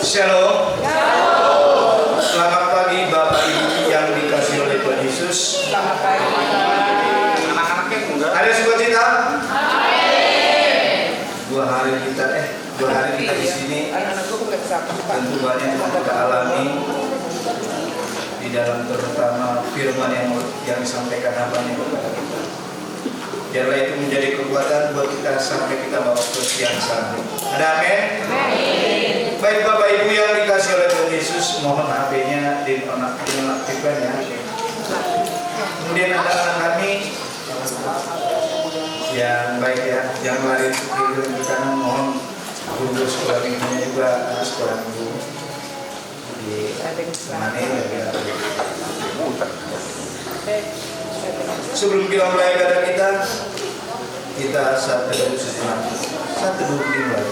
Shalom. Shalom. Selamat pagi Bapak Ibu yang dikasihi oleh Tuhan Yesus. Selamat pagi. Anak-anaknya enggak? Ada sukacita? Amin. Dua hari kita di sini. Tentu banyak yang kita alami di dalam, terutama firman yang disampaikan hamba-Nya kepada kita. Biarlah itu menjadi kekuatan buat kita sampai kita bawa ke siang sana. Ada amin? Amin. Baik Bapak Ibu yang dikasihi oleh Tuhan Yesus, mohon HP-nya dinonaktifkan ya. Kemudian ada anak kami yang baik ya, yang lari ke kiri dan ke kanan, mohon guru sekolah minggunya juga, anak sekolah minggu di mana ya. Sebelum kita mulai ibadah kita saat teduh sejenak. Saat teduh dimulai.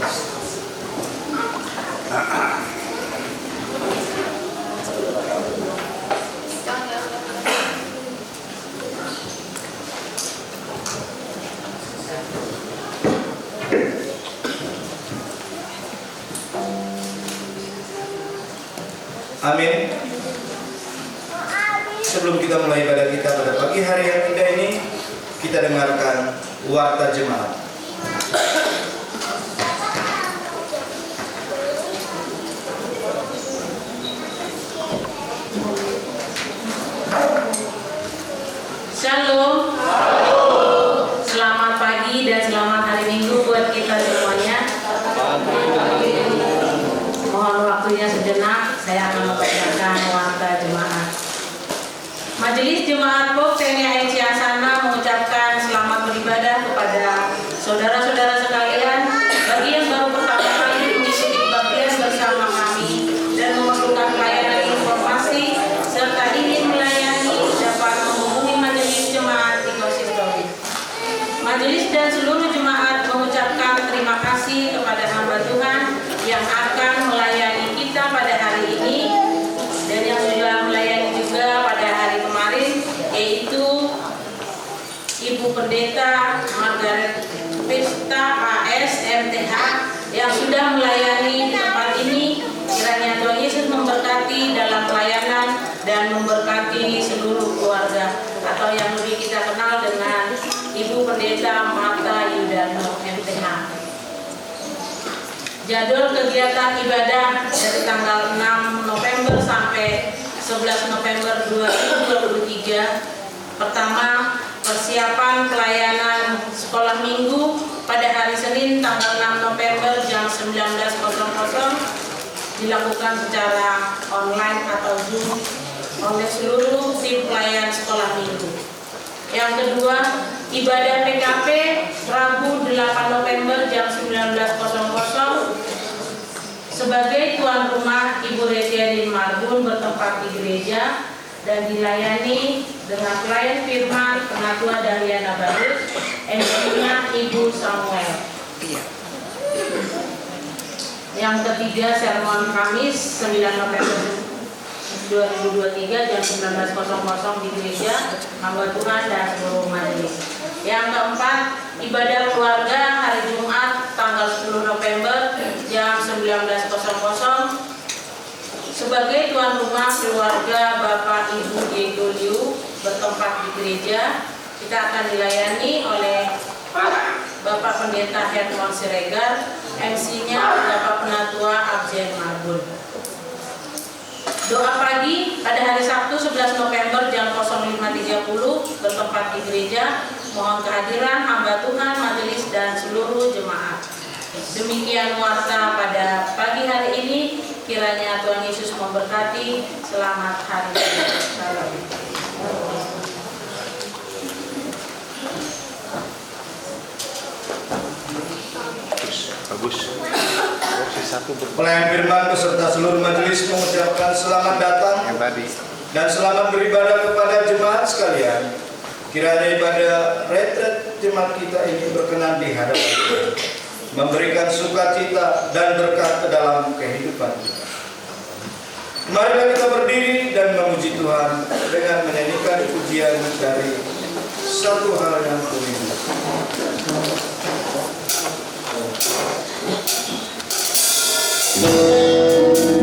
Amin. Sebelum kita mulai ibadah kita pada pagi hari yang indah ini, kita dengarkan warta jemaat. Shalom. Selamat pagi dan selamat hari Minggu buat kita semuanya. Mohon waktunya sejenak, saya akan membacakan warta jemaat. Majelis Jemaat POK TNI Ciasana mengucapkan selamat beribadah kepada saudara-saudara sekalian bagi yang baru pertama kali mengikuti kebaktian bersama kami dan memerlukan pelayanan informasi serta ingin melayani dapat menghubungi Majelis Jemaat di Konsistori. Majelis dan seluruh jemaat mengucapkan terima kasih kepada hamba Tuhan yang akan melayani kita pada hari ini dan yang sudah melayani juga pada hari kemarin, yaitu Ibu Pendeta Margaret Pesta AS MTH yang sudah melayani di tempat ini. Kiranya Tuhan Yesus memberkati dalam pelayanan dan memberkati seluruh keluarga, atau yang lebih kita kenal dengan Ibu Pendeta Marta Yudano MTH. Jadwal kegiatan ibadah dari tanggal 6 November sampai 11 November 2023. Pertama, persiapan pelayanan sekolah minggu pada hari Senin tanggal 6 November jam 19.00 dilakukan secara online atau Zoom oleh seluruh tim pelayan sekolah minggu. Yang kedua, ibadah PKP Rabu 8 November jam 19.00 sebagai tuan rumah Ibu Retiadin Marbun bertempat di gereja dan dilayani dengan pelayan firman Penatua Dahliana Barus, MC-nya Ibu Samuel. Yang ketiga, sermon Kamis 9 November 2023 jam 19.00 di gereja hamba Tuhan dan seluruh majelis. Yang keempat, ibadah keluarga hari Jumat tanggal 10 November jam 19.00 sebagai tuan rumah keluarga Bapak Ibu Diego Liu bertempat di gereja. Kita akan dilayani oleh Bapak Pendeta Herman Siregar, MC-nya Bapak Penatua Absen Marbun. Doa pagi pada hari Sabtu 11 November jam 05.30 bertempat di gereja. Mohon kehadiran hamba Tuhan, majelis dan seluruh jemaat. Demikian warta pada pagi hari ini. Kiranya Tuhan Yesus memberkati. Selamat hari Minggu. Salam. Bagus. Pelayan firman beserta seluruh majelis mengucapkan selamat datang Yang tadi. dan selamat beribadah kepada jemaat sekalian. Kiranya ibadah retret jemaat kita ini berkenan di hadapan Tuhan, memberikan sukacita dan berkat ke dalam kehidupan kita. Marilah kita berdiri dan memuji Tuhan dengan menyanyikan pujian dari satu hal yang kurindu. Thank you.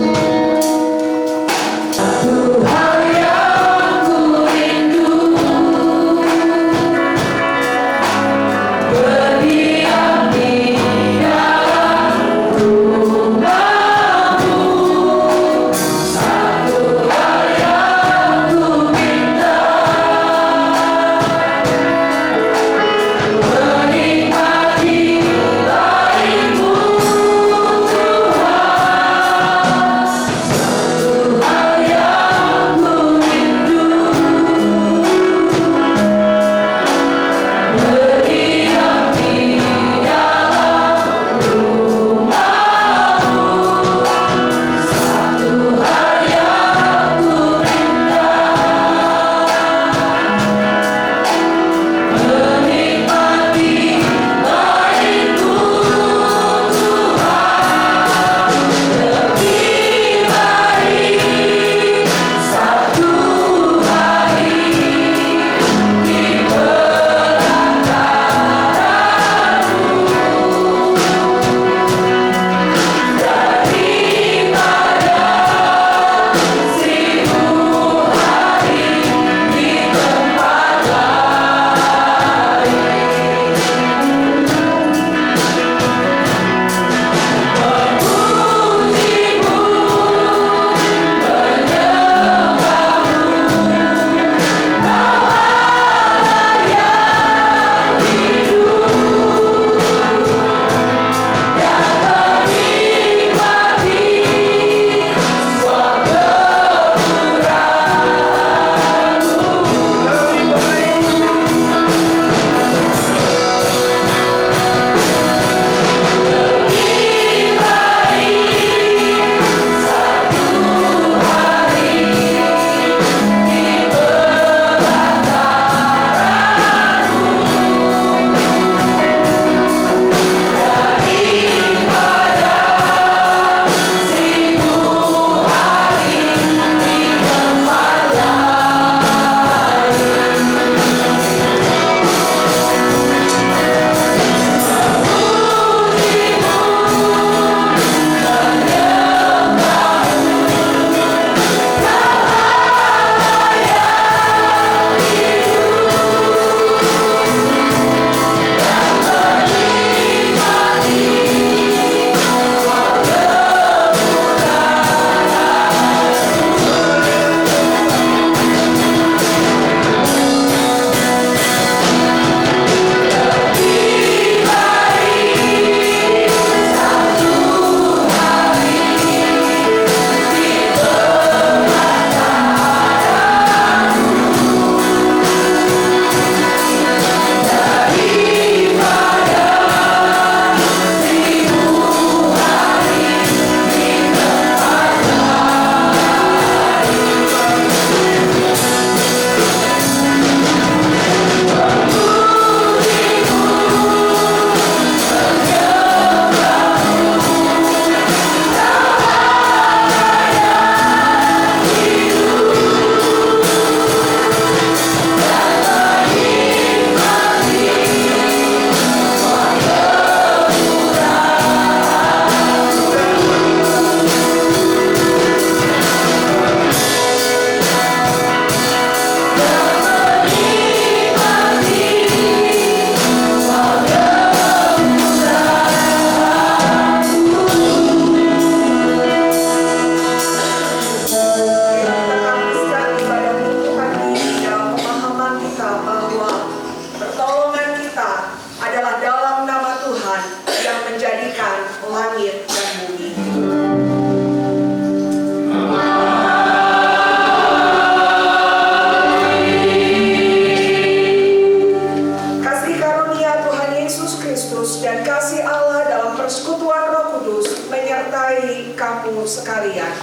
menyertai kamu sekalian.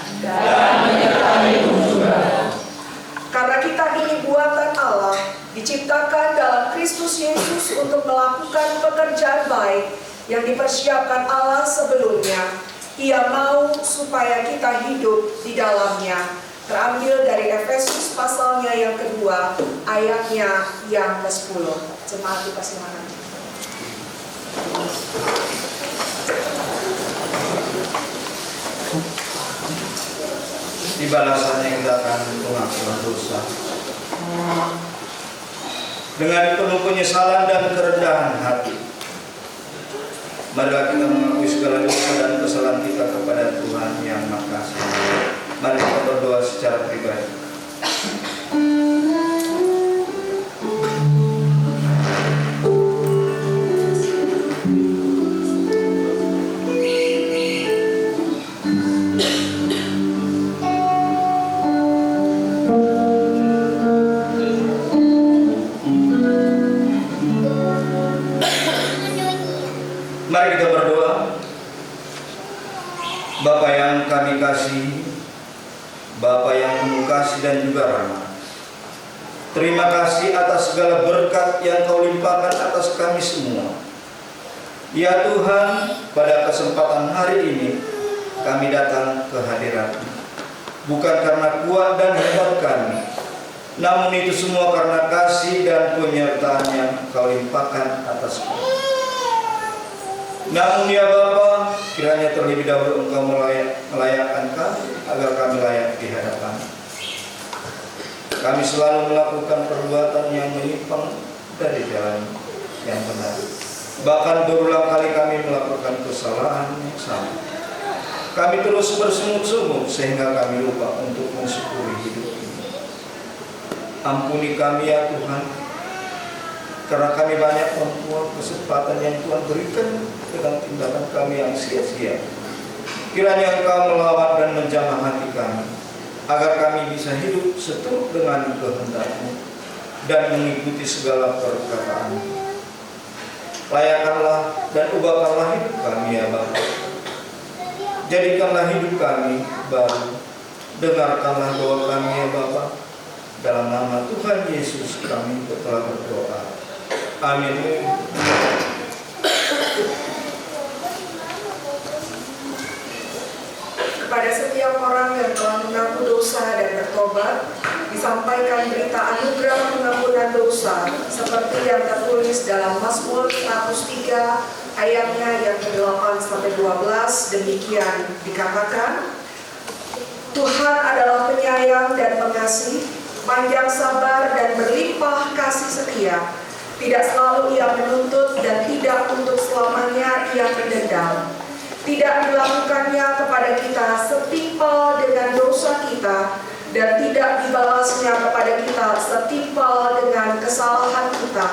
Karena kita ini buatan Allah, diciptakan dalam Kristus Yesus untuk melakukan pekerjaan baik yang dipersiapkan Allah sebelumnya. Ia mau supaya kita hidup di dalamnya. Terambil dari Efesus pasalnya yang kedua, ayatnya yang ke-10. Jemaat dikasihi. Di balasannya kita akan pengakuan dosa. Dengan penuh penyesalan dan kerendahan hati, marilah kita mengakui segala dosa dan kesalahan kita kepada Tuhan Yang Maha Kasih. Mari kita berdoa secara pribadi. Mari kita berdoa. Bapa yang kami kasih, Bapa yang penuh kasih dan juga rahmat, terima kasih atas segala berkat yang Kau limpahkan atas kami semua. Ya Tuhan, pada kesempatan hari ini kami datang ke hadirat-Mu, bukan karena kuat dan hebat kami, namun itu semua karena kasih dan penyertaan yang Kau limpahkan atas kami. Namun ya Bapa, kiranya terlebih dahulu Engkau melayakkan kami agar kami layak di hadapan. Kami selalu melakukan perbuatan yang menyimpang dari jalan yang benar. Bahkan berulang kali kami melakukan kesalahan yang sama. Kami terus bersungut-sungut sehingga kami lupa untuk mensyukuri hidup ini. Ampuni kami ya Tuhan, karena kami banyak membuang kesempatan yang Tuhan berikan dengan tindakan kami yang sia-sia. Kiranya Engkau melawat dan menjamah hati kami, agar kami bisa hidup seturut dengan kehendak-Mu dan mengikuti segala perkataan-Mu. Layakkanlah dan ubahkanlah hidup kami ya Bapa. Jadikanlah hidup kami baru. Dengarkanlah doa kami ya Bapa. Dalam nama Tuhan Yesus kami telah berdoa. Amin. Kepada setiap orang yang telah mengaku dosa dan bertobat, disampaikan berita anugerah pengampunan dosa seperti yang tertulis dalam Mazmur 103 ayatnya yang ke-8 sampai 12. Demikian dikatakan, Tuhan adalah penyayang dan pengasih, panjang sabar dan berlimpah kasih setia. Tidak selalu Ia menuntut dan tidak untuk selamanya Ia mendendam. Tidak dilakukannya kepada kita setimpal dengan dosa kita, dan tidak dibalasnya kepada kita setimpal dengan kesalahan kita.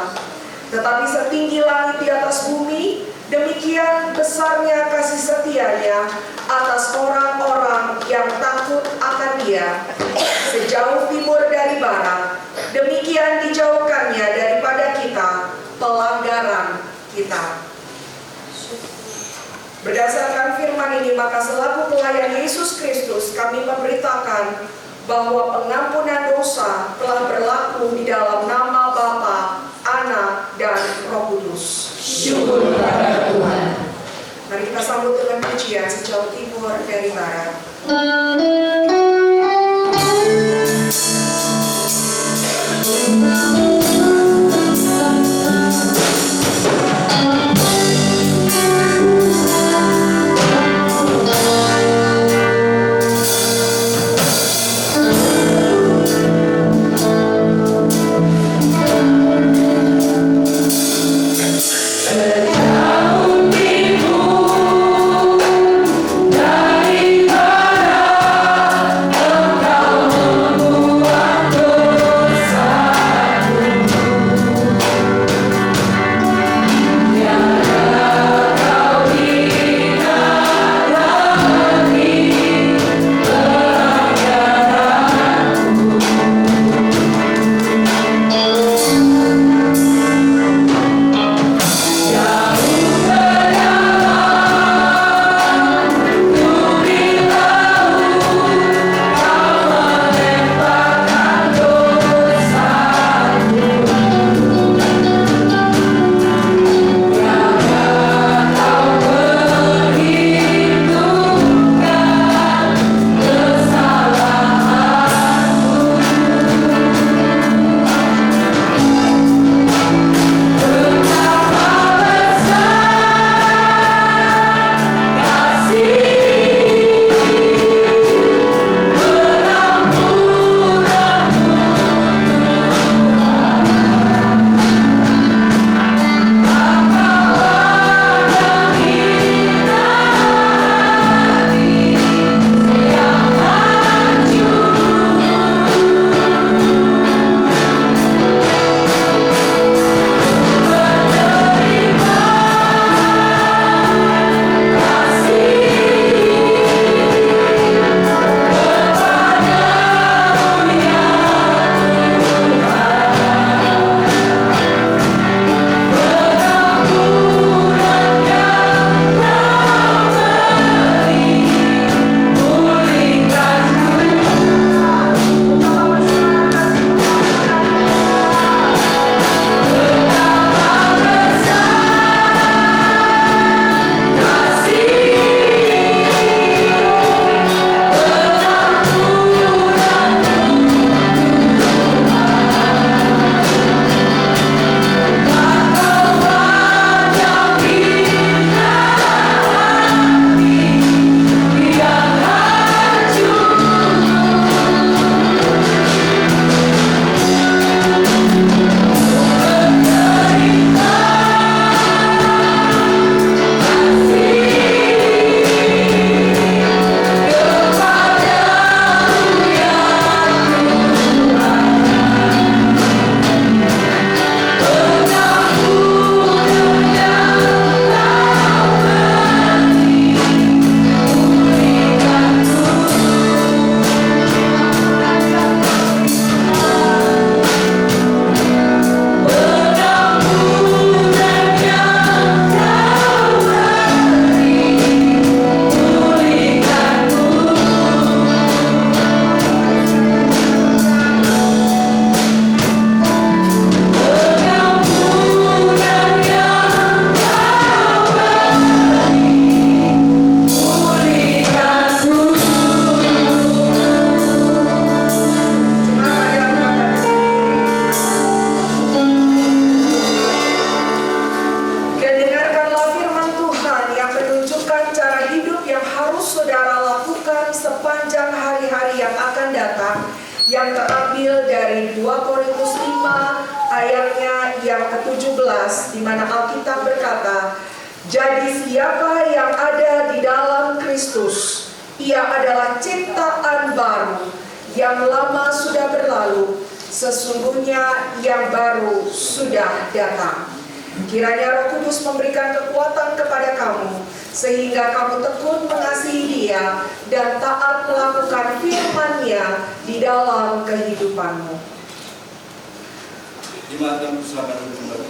Tetapi setinggi langit di atas bumi, demikian besarnya kasih setianya atas orang-orang yang takut akan Dia. Sejauh timur dari barat, demikian dijauhkannya daripada kita pelanggaran kita. Berdasarkan firman ini, maka selaku pelayan Yesus Kristus, kami memberitakan bahwa pengampunan dosa telah berlaku di dalam nama Bapa, Anak, dan Roh Kudus. Syukur kepada Tuhan. Mari kita sambut dengan pujian sejauh timur dari barat. Dari mana hari yang akan datang, yang terambil dari 2 Korintus 5 ayatnya yang ke-17, di mana Alkitab berkata, "Jadi siapa yang ada di dalam Kristus, ia adalah ciptaan baru, yang lama sudah berlalu, sesungguhnya yang baru sudah datang." Kiranya Roh Kudus memberikan kekuatan kepada kamu, sehingga kamu tekun mengasihi Dia dan taat melakukan firman-Nya di dalam kehidupanmu. Jemaat yang selamat kembali.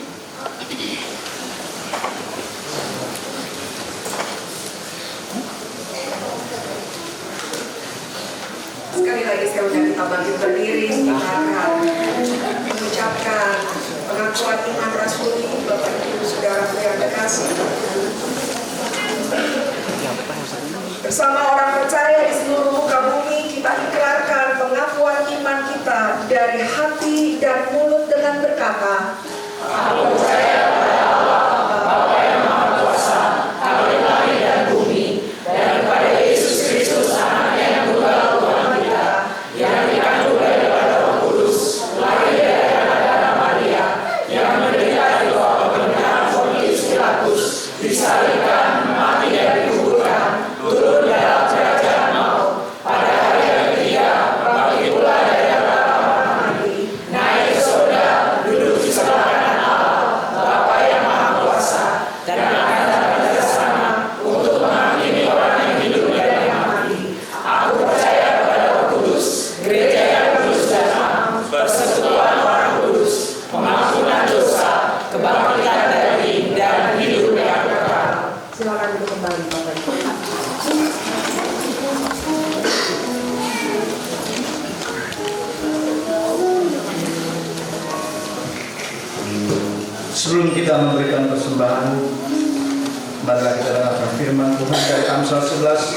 Sekali lagi saya undang kita bangkit berdiri, kita akan mengucapkan pengakuan iman rasuli. Bapak Ibu Saudara yang terkasih, bersama orang percaya di seluruh muka bumi, kita ikrarkan pengakuan iman kita dari hati dan mulut dengan berkata, "Aku percaya pada Allah, Bapa yang Maha Kuasa, Khalid langit dan bumi, dan kepada Yesus Kristus, Anaknya yang tunggal Tuhan kita, yang dikandung dari Roh Kudus, lahir dari anak darah Maria, yang menderita di bawah pemerintahan Pontius Pilatus, disalibkan, mati dan dikuburkan, turun dalam kerajaan maut, pada hari yang ketiga bangkit pula dari antara orang mati, naik ke surga, duduk di sebelah kanan Allah, Bapa yang Maha Kuasa, dan akan datang dari sana untuk menghakimi orang yang hidup dan yang mati. Aku percaya kepada Roh Kudus, gereja yang kudus dan am, persekutuan orang kudus, pengampunan dosa, kebangkitan dari dan hidup yang kekal." Silakan duduk kembali, Bapak Ibu. Sebelum kita memberikan persembahan, marilah kita dengarkan firman Tuhan dari Amsal 11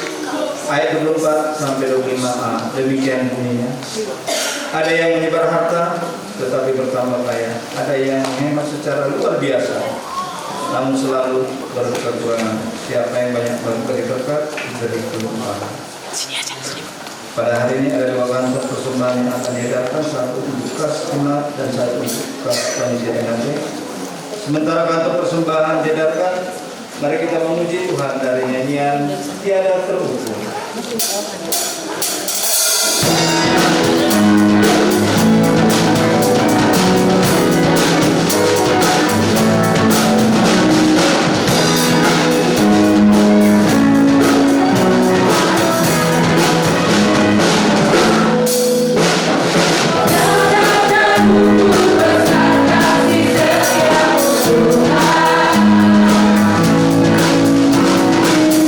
ayat 24 sampai 25a. Demikian bunyinya. Ada yang menyebar harta tetapi bertambah kaya, ada yang menghemat secara luar biasa namun selalu berkekurangan. Siapa yang banyak memberi berkat, diberi kelimpahan. Pada hari ini ada 2 kantong persembahan yang akan diedarkan, satu untuk kas umat dan satu untuk kas panitia NAB. Sementara kantong persembahan diedarkan, mari kita memuji Tuhan dari nyanyian Tiada Terukur.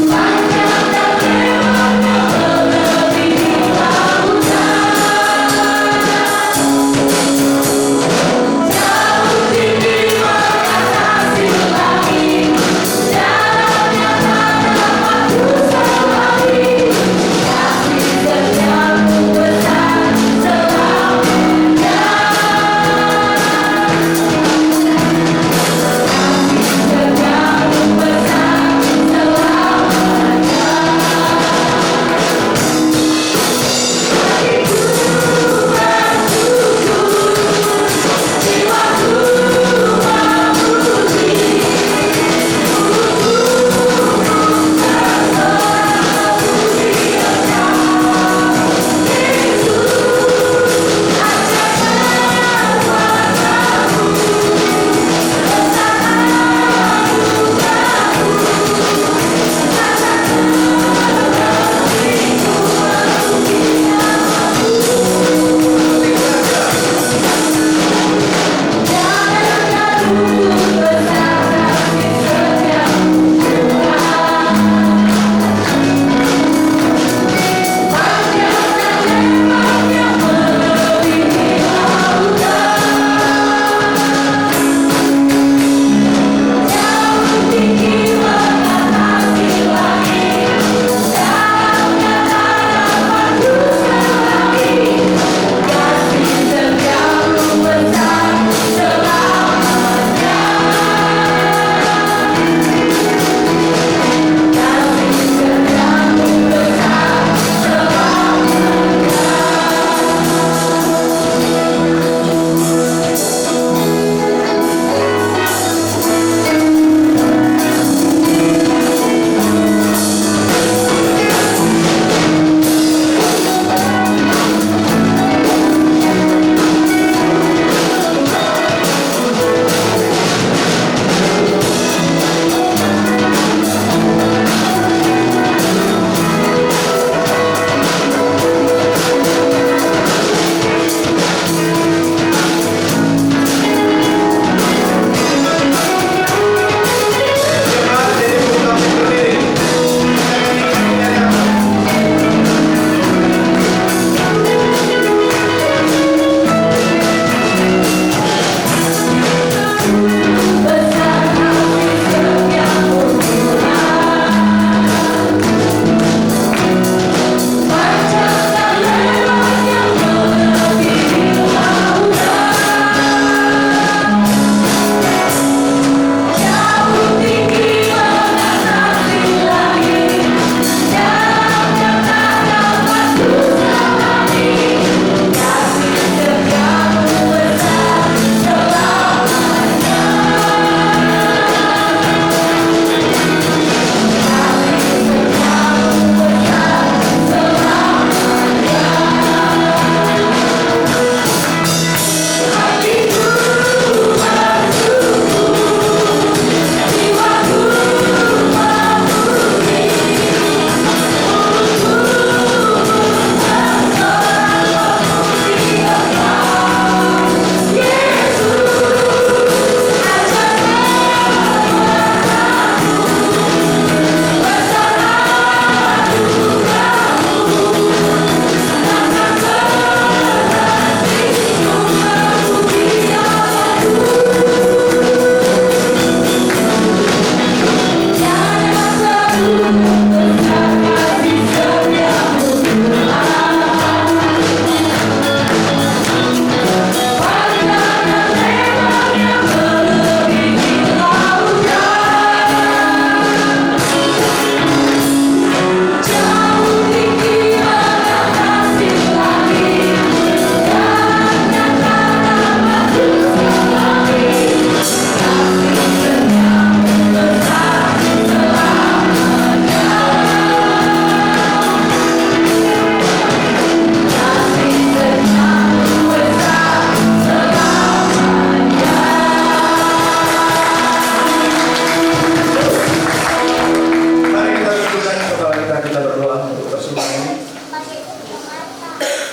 Panjang dan lebar, lebih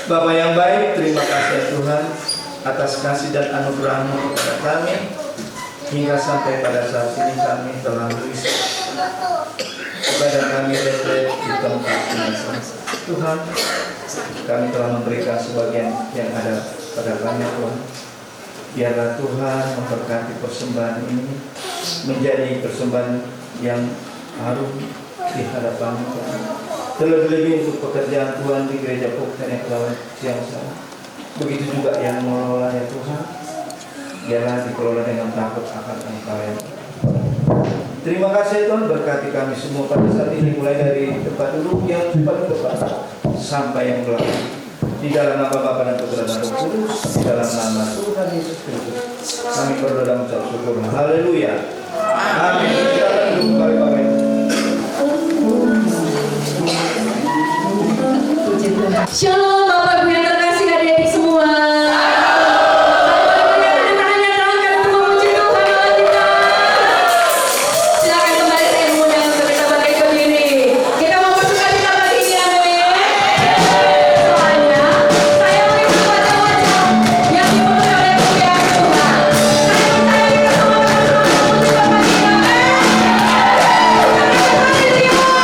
Bapa yang baik, terima kasih Tuhan atas kasih dan anugerah-Mu kepada kami. Hingga sampai pada saat ini kami telah berisik kepada kami retret di tempat ini. Tuhan, kami telah memberikan sebagian yang ada pada kami Tuhan. Biarlah Tuhan memberkati persembahan ini menjadi persembahan yang harum di hadapan Tuhan. Terlebih-lebih untuk pekerjaan Tuhan di Gereja Poktenek Lawan Ciansana. Begitu juga yang mengelola ya Tuhan. Biarlah dikelola dengan takut akan Engkau ya. Terima kasih Tuhan, berkati kami semua pada saat ini, mulai dari tempat duduk yang paling depan sampai yang belakang. Di dalam nama Bapa dan Putra dan Roh Kudus, di dalam nama Tuhan Yesus Kristus, kami berdoa dan mengucap syukur. Haleluya. Amin. Silakan duduk kembali Bapak. Shalom Bapak Ibu yang terkasih adik-adik semua. Silakan kembali saya mengundang untuk kita bangkit berdiri. Kita mau bersuka cita pagi ini, amin. Soalnya saya melihat wajah-wajah yang dipenuhi oleh kemuliaan Tuhan. Saya percaya kita semua akan bersuka pagi ini, amin. Kita bersuka semua.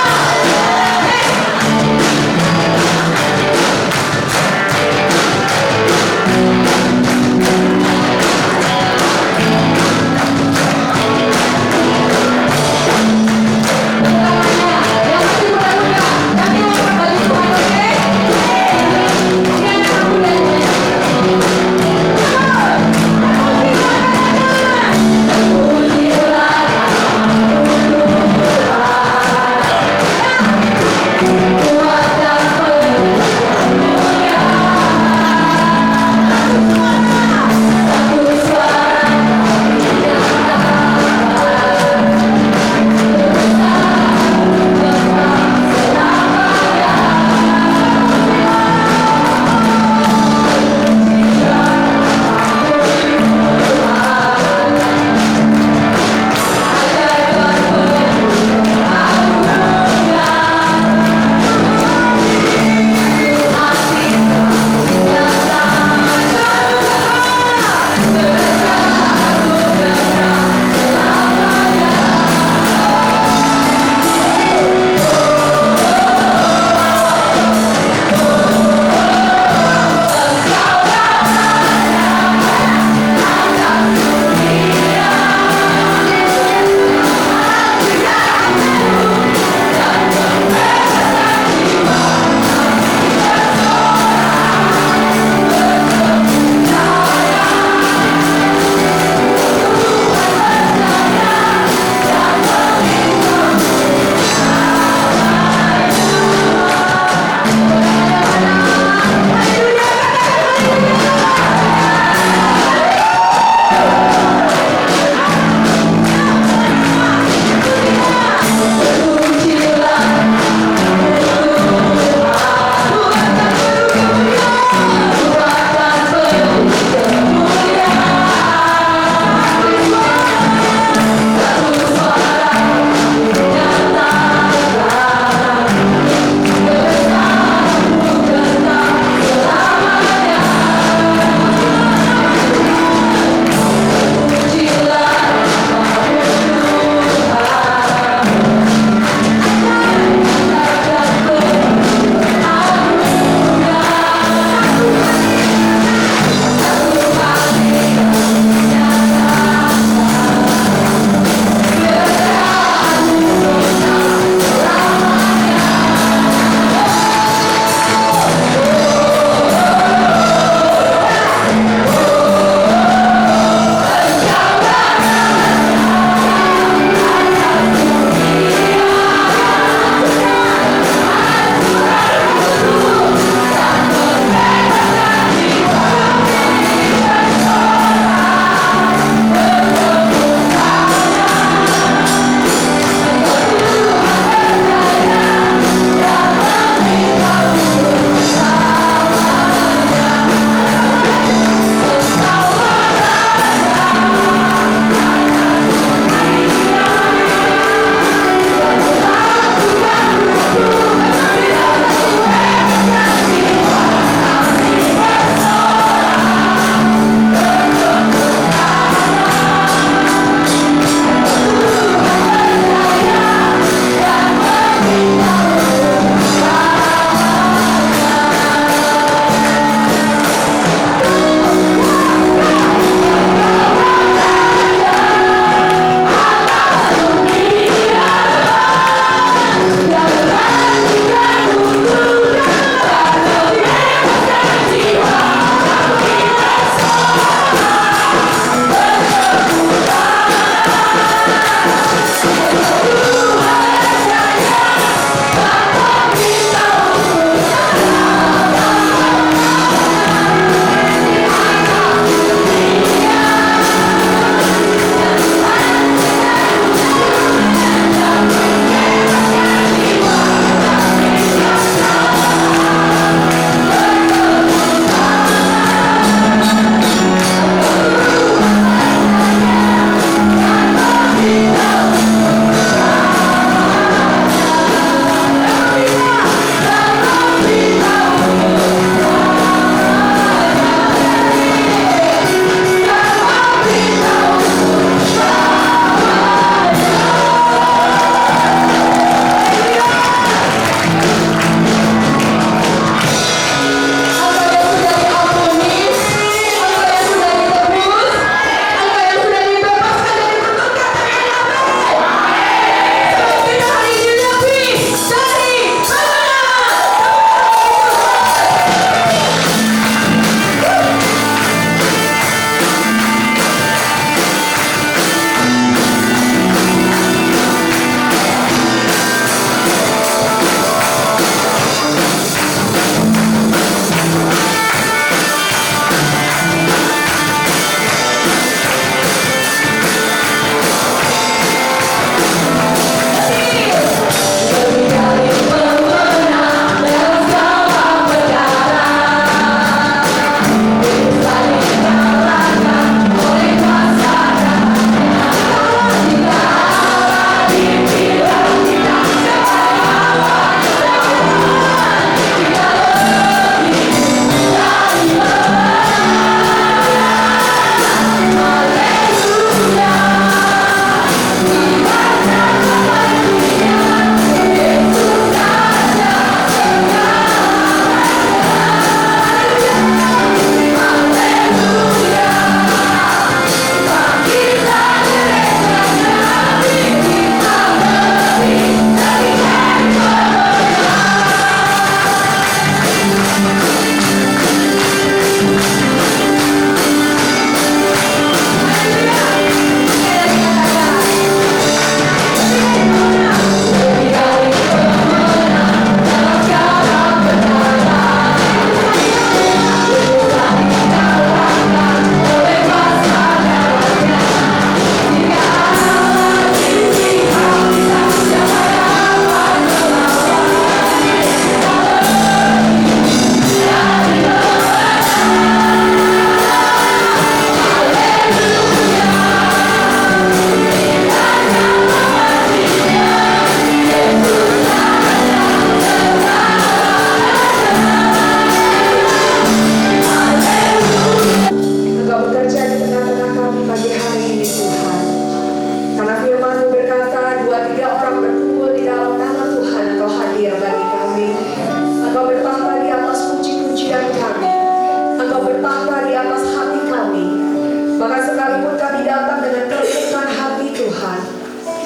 kami datang dengan kerendahan hati Tuhan,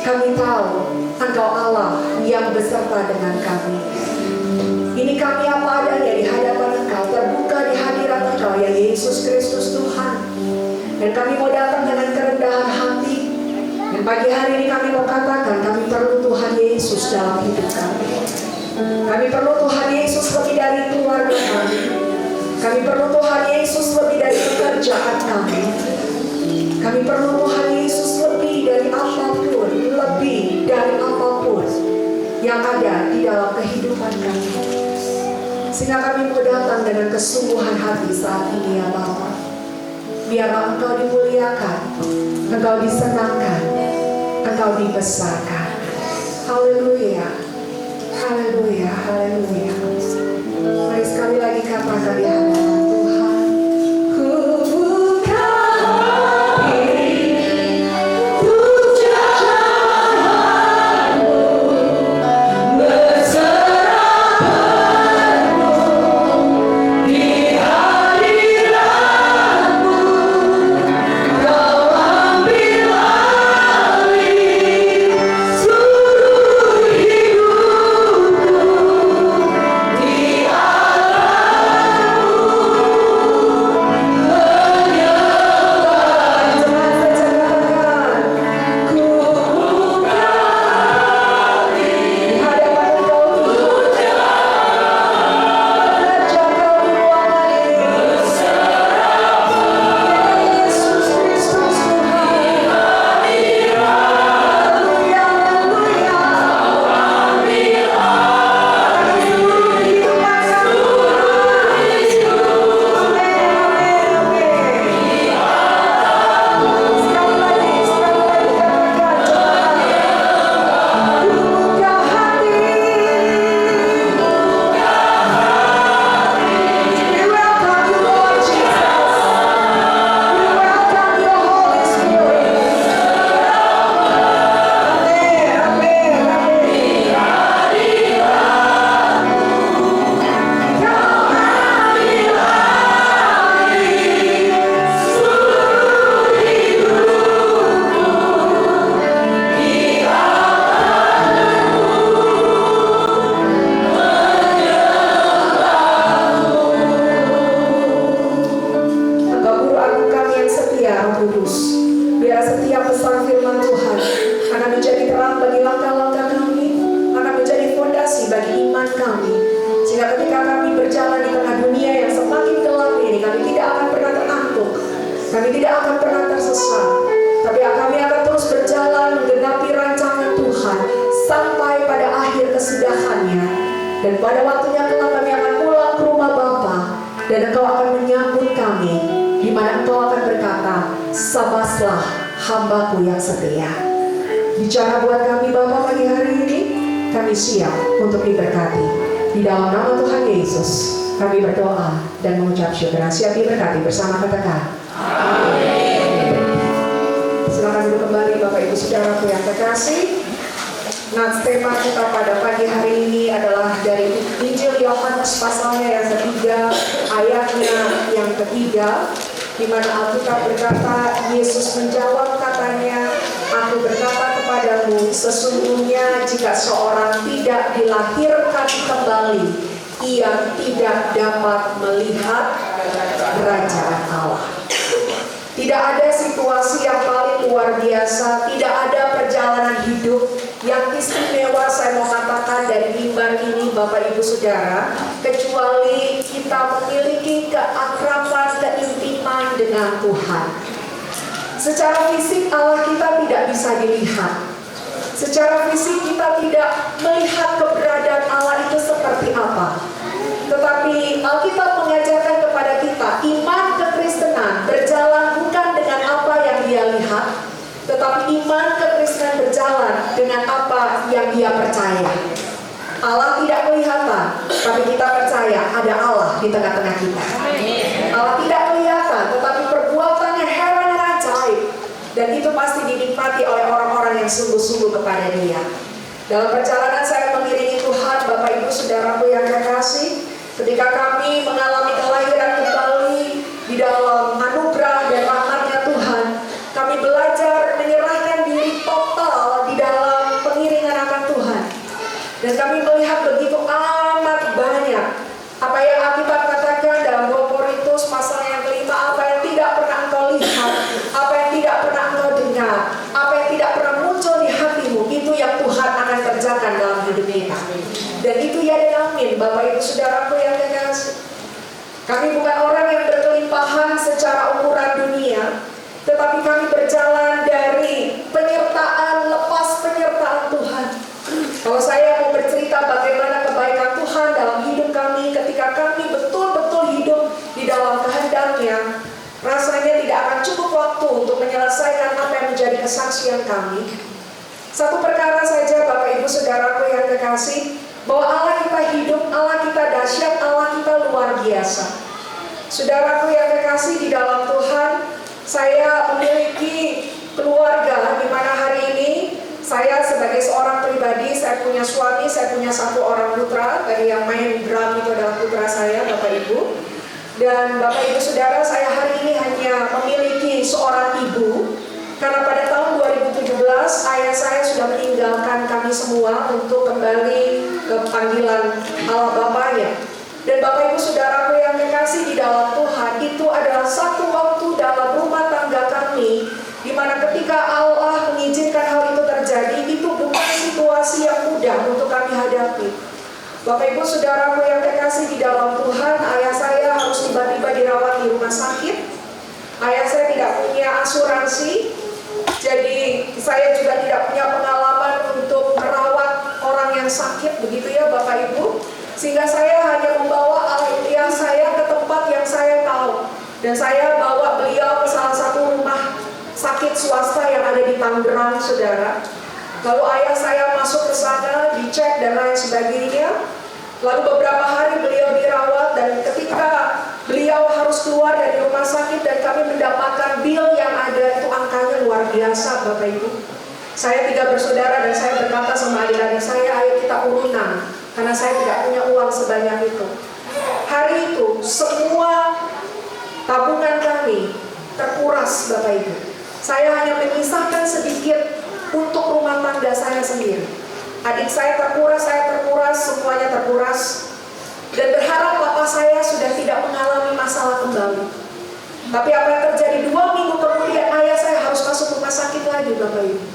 kami tahu Engkau Allah yang beserta dengan kami. Ini kami apa adanya di hadapan Engkau, terbuka di hadirat Engkau ya Yesus Kristus Tuhan. Dan kami mau datang dengan kerendahan hati. Dan pagi hari ini kami mau katakan, kami perlu Tuhan Yesus dalam hidup kami. Kami perlu Tuhan Yesus lebih dari keluarga kami. Kami perlu Tuhan Yesus lebih dari pekerjaan kami. Kami perlu Tuhan Yesus lebih dari apapun, lebih dari apapun yang ada di dalam kehidupan kami. Sehingga kami mau datang dengan kesungguhan hati saat ini ya Bapa. Biarlah Engkau dimuliakan, Engkau disenangkan, Engkau dibesarkan. Haleluya, haleluya, haleluya. Mari sekali lagi katakan di hadapan Tuhan. Ku buka hati untuk jalanmu, berserah penuh di hadiratmu. Kau ambil alih seluruh hidupku, di Kami tidak akan pernah tersesat, tapi kami akan terus berjalan menggenapi rancangan Tuhan sampai pada akhir kesudahannya. Dan pada waktunya kelak kami akan pulang ke rumah Bapa, dan Engkau akan menyambut kami, di mana Engkau akan berkata, "Sabaslah hambaku yang setia." Bicara buat kami Bapa pagi hari ini, kami siap untuk diberkati. Di dalam nama Tuhan Yesus kami berdoa dan mengucap syukur. Siap diberkati bersama, katakan amin. Silakan duduk kembali Bapak Ibu Saudaraku yang terkasih. Nats tema kita pada pagi hari ini adalah dari Injil Yohanes pasalnya yang ketiga, ayatnya yang ketiga, di mana Alkitab berkata, Yesus menjawab katanya, "Aku berkata kepadamu, sesungguhnya jika seorang tidak dilahirkan kembali, ia tidak dapat melihat kerajaan Allah." Tidak ada situasi yang paling luar biasa, tidak ada perjalanan hidup yang istimewa, saya mau katakan dari mimbar ini Bapak Ibu Saudara, kecuali kita memiliki keakraban, keintiman dengan Tuhan. Secara fisik Allah kita tidak bisa dilihat. Secara fisik kita tidak melihat keberadaan Allah itu seperti apa. Tetapi Alkitab mengajarkan kepada kita, iman kekristenan berjalan bukan dengan apa yang dia lihat, tetapi iman kekristenan berjalan dengan apa yang dia percaya. Allah tidak kelihatan, tapi kita percaya ada Allah di tengah-tengah kita. Allah tidak kelihatan, tetapi perbuatannya heran dan ajaib. Dan itu pasti dinikmati oleh orang-orang yang sungguh-sungguh kepada Dia. Dalam perjalanan saya mengiringi Tuhan, Bapak Ibu Saudaraku yang terkasih, ketika kami mengalami kelahiran kembali di dalam anugerah dan rahmat-Nya Tuhan, kami Kami bukan orang yang berkelimpahan secara ukuran dunia, tetapi kami berjalan dari penyertaan lepas penyertaan Tuhan. Kalau saya mau bercerita bagaimana kebaikan Tuhan dalam hidup kami ketika kami betul-betul hidup di dalam kehendak-Nya, rasanya tidak akan cukup waktu untuk menyelesaikan apa yang menjadi kesaksian kami. Satu perkara saja Bapak Ibu Saudaraku yang kekasih, bahwa Allah kita hidup, Allah kita dahsyat, Allah kita luar biasa. Saudaraku yang kekasih di dalam Tuhan, saya memiliki keluarga di mana hari ini saya sebagai seorang pribadi, saya punya suami, saya punya satu orang putra. Tadi yang main drum itu adalah putra saya, Bapak Ibu. Dan Bapak Ibu Saudara, saya hari ini hanya memiliki seorang ibu, karena pada tahun 2017 ayah saya sudah meninggalkan kami semua untuk kembali ke panggilan Allah Bapaknya. Dan Bapak Ibu Saudaraku yang kekasih di dalam Tuhan, itu adalah satu waktu dalam rumah tangga kami, di mana ketika Allah mengizinkan hal itu terjadi, itu bukan situasi yang mudah untuk kami hadapi. Bapak Ibu Saudaraku yang kekasih di dalam Tuhan, ayah saya harus tiba-tiba dirawat di rumah sakit. Ayah saya tidak punya asuransi, jadi saya juga tidak punya pengalaman untuk merawat orang yang sakit, begitu ya Bapak Ibu. Sehingga saya hanya membawa ayah saya ke tempat yang saya tahu. Dan saya bawa beliau ke salah satu rumah sakit swasta yang ada di Tangerang, Saudara. Lalu ayah saya masuk ke sana, dicek dan lain sebagainya. Lalu beberapa hari beliau dirawat, dan ketika beliau harus keluar dari rumah sakit dan kami mendapatkan bil yang ada, itu angkanya luar biasa Bapak Ibu. Saya 3 bersaudara dan saya berkata sama adik-adik saya, ayo kita urunan, karena saya tidak punya uang sebanyak itu. Hari itu semua tabungan kami terkuras Bapak Ibu. Saya hanya memisahkan sedikit untuk rumah tangga saya sendiri. Adik saya terkuras, semuanya terkuras. Dan berharap bapak saya sudah tidak mengalami masalah kembali. Tapi apa yang terjadi 2 minggu kemudian, ayah saya harus masuk rumah sakit lagi Bapak Ibu.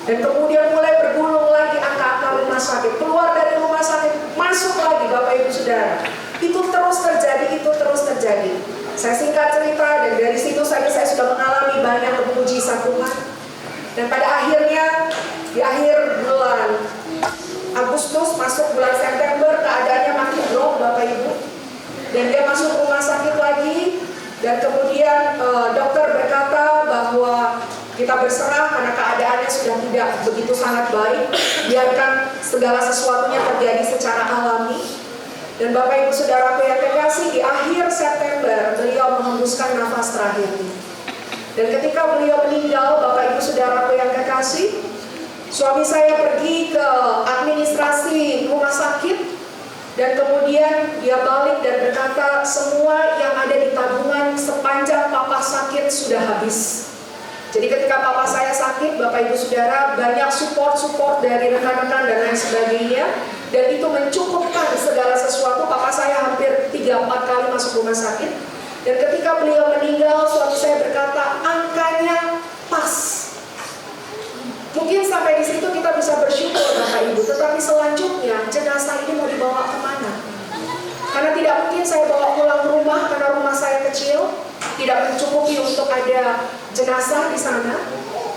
Dan kemudian mulai bergulung lagi angka-angka rumah sakit. Keluar dari rumah sakit, masuk lagi Bapak Ibu Saudara. Itu terus terjadi. Saya singkat cerita, dan dari situ saja saya sudah mengalami banyak mujizat Tuhan. Dan pada akhirnya, di akhir bulan Agustus masuk bulan September, keadaannya makin drop Bapak Ibu. Dan dia masuk rumah sakit lagi. Dan kemudian dokter berkata bahwa kita berserah karena keadaannya sudah tidak begitu sangat baik. Biarkan segala sesuatunya terjadi secara alami. Dan Bapak Ibu Saudaraku yang kekasih, di akhir September beliau menghembuskan nafas terakhirnya. Dan ketika beliau meninggal, Bapak Ibu Saudaraku yang kekasih, suami saya pergi ke administrasi rumah sakit. Dan kemudian dia balik dan berkata, semua yang ada di tabungan sepanjang papa sakit sudah habis. Jadi ketika papa saya sakit, Bapak Ibu Saudara, banyak support dari rekan-rekan dan lain sebagainya. Dan itu mencukupkan segala sesuatu. Papa saya hampir 3-4 kali masuk rumah sakit. Dan ketika beliau meninggal, suami saya berkata, angkanya pas. Mungkin sampai di situ kita bisa bersyukur Bapak Ibu. Tetapi selanjutnya, jenazah ini mau dibawa kemana? Karena tidak mungkin saya bawa pulang ke rumah, karena rumah saya kecil, tidak mencukupi untuk ada jenazah di sana.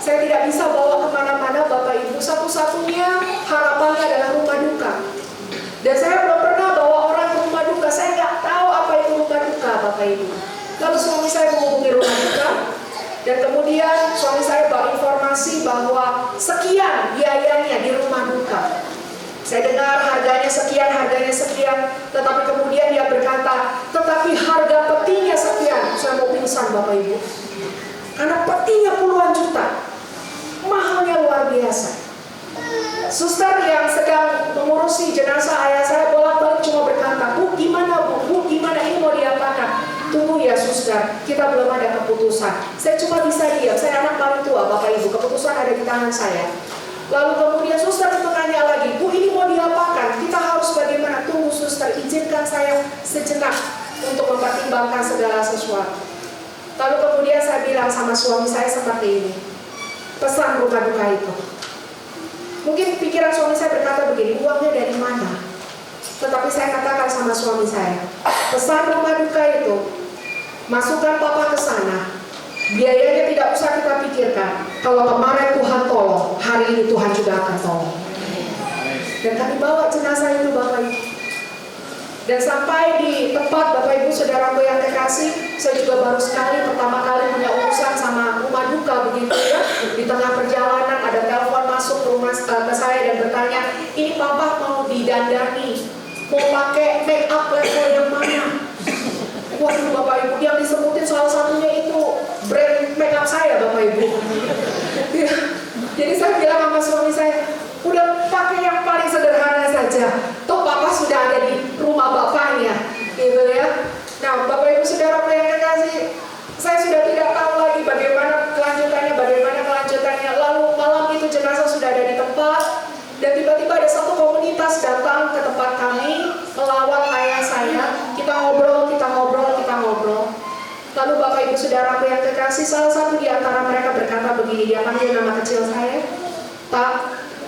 Saya tidak bisa bawa kemana-mana Bapak Ibu. Satu-satunya harapannya adalah rumah duka. Dan saya belum pernah bawa orang ke rumah duka. Saya nggak tahu apa itu rumah duka Bapak Ibu. Lalu suami saya menghubungi rumah duka. Dan kemudian suami saya bawa informasi bahwa sekian biayanya di rumah duka. Saya dengar harganya sekian. Tetapi kemudian dia berkata, tetapi harga petinya sekian. Saya mau pingsan Bapak Ibu. Karena petinya puluhan juta. Mahalnya luar biasa. Suster yang sedang mengurusi jenazah ayah saya bolak-balik cuma berkata, Bu gimana ini mau diapakan? Tunggu ya suster, kita belum ada keputusan. Saya cuma bisa diam, saya anak paling tua Bapak Ibu, keputusan ada di tangan saya. Lalu kemudian suster bertanya lagi, Bu ini mau diapakan? Kita harus bagaimana? Tunggu suster, izinkan saya sejenak untuk mempertimbangkan segala sesuatu. Lalu kemudian saya bilang sama suami saya seperti ini, pesan rumah duka itu. Mungkin pikiran suami saya berkata begini, uangnya dari mana? Tetapi saya katakan sama suami saya, pesan rumah duka itu, masukkan papa ke sana. Biayanya tidak usah kita pikirkan. Kalau kemarin Tuhan tolong, hari ini Tuhan juga akan tolong. Dan kami bawa jenazah itu Bapak Ibu. Dan sampai di tempat Bapak Ibu Saudaraku yang terkasih, saya juga baru sekali pertama kali punya urusan sama rumah duka begitu ya. Di tengah perjalanan ada telepon masuk ke saya dan bertanya, ini papa mau didandani, mau pakai make up level yang mana? Waduh Bapak Ibu, yang disebutin salah satunya itu brand make up saya Bapak Ibu. Jadi saya bilang sama suami saya, udah pakai yang paling sederhana saja. Toh papa sudah ada di rumah bapaknya, gitu ya. Nah, Bapak Ibu Saudara yang terkasih, saya sudah tidak tahu lagi bagaimana kelanjutannya. Lalu malam itu jenazah sudah ada di tempat, dan tiba-tiba ada satu komunitas datang ke tempat kami, melawat ayah saya. Kita ngobrol. Lalu Bapak Ibu Saudara yang terkasih, salah satu di antara mereka berkata begini, dia panggil nama kecil saya, Pak,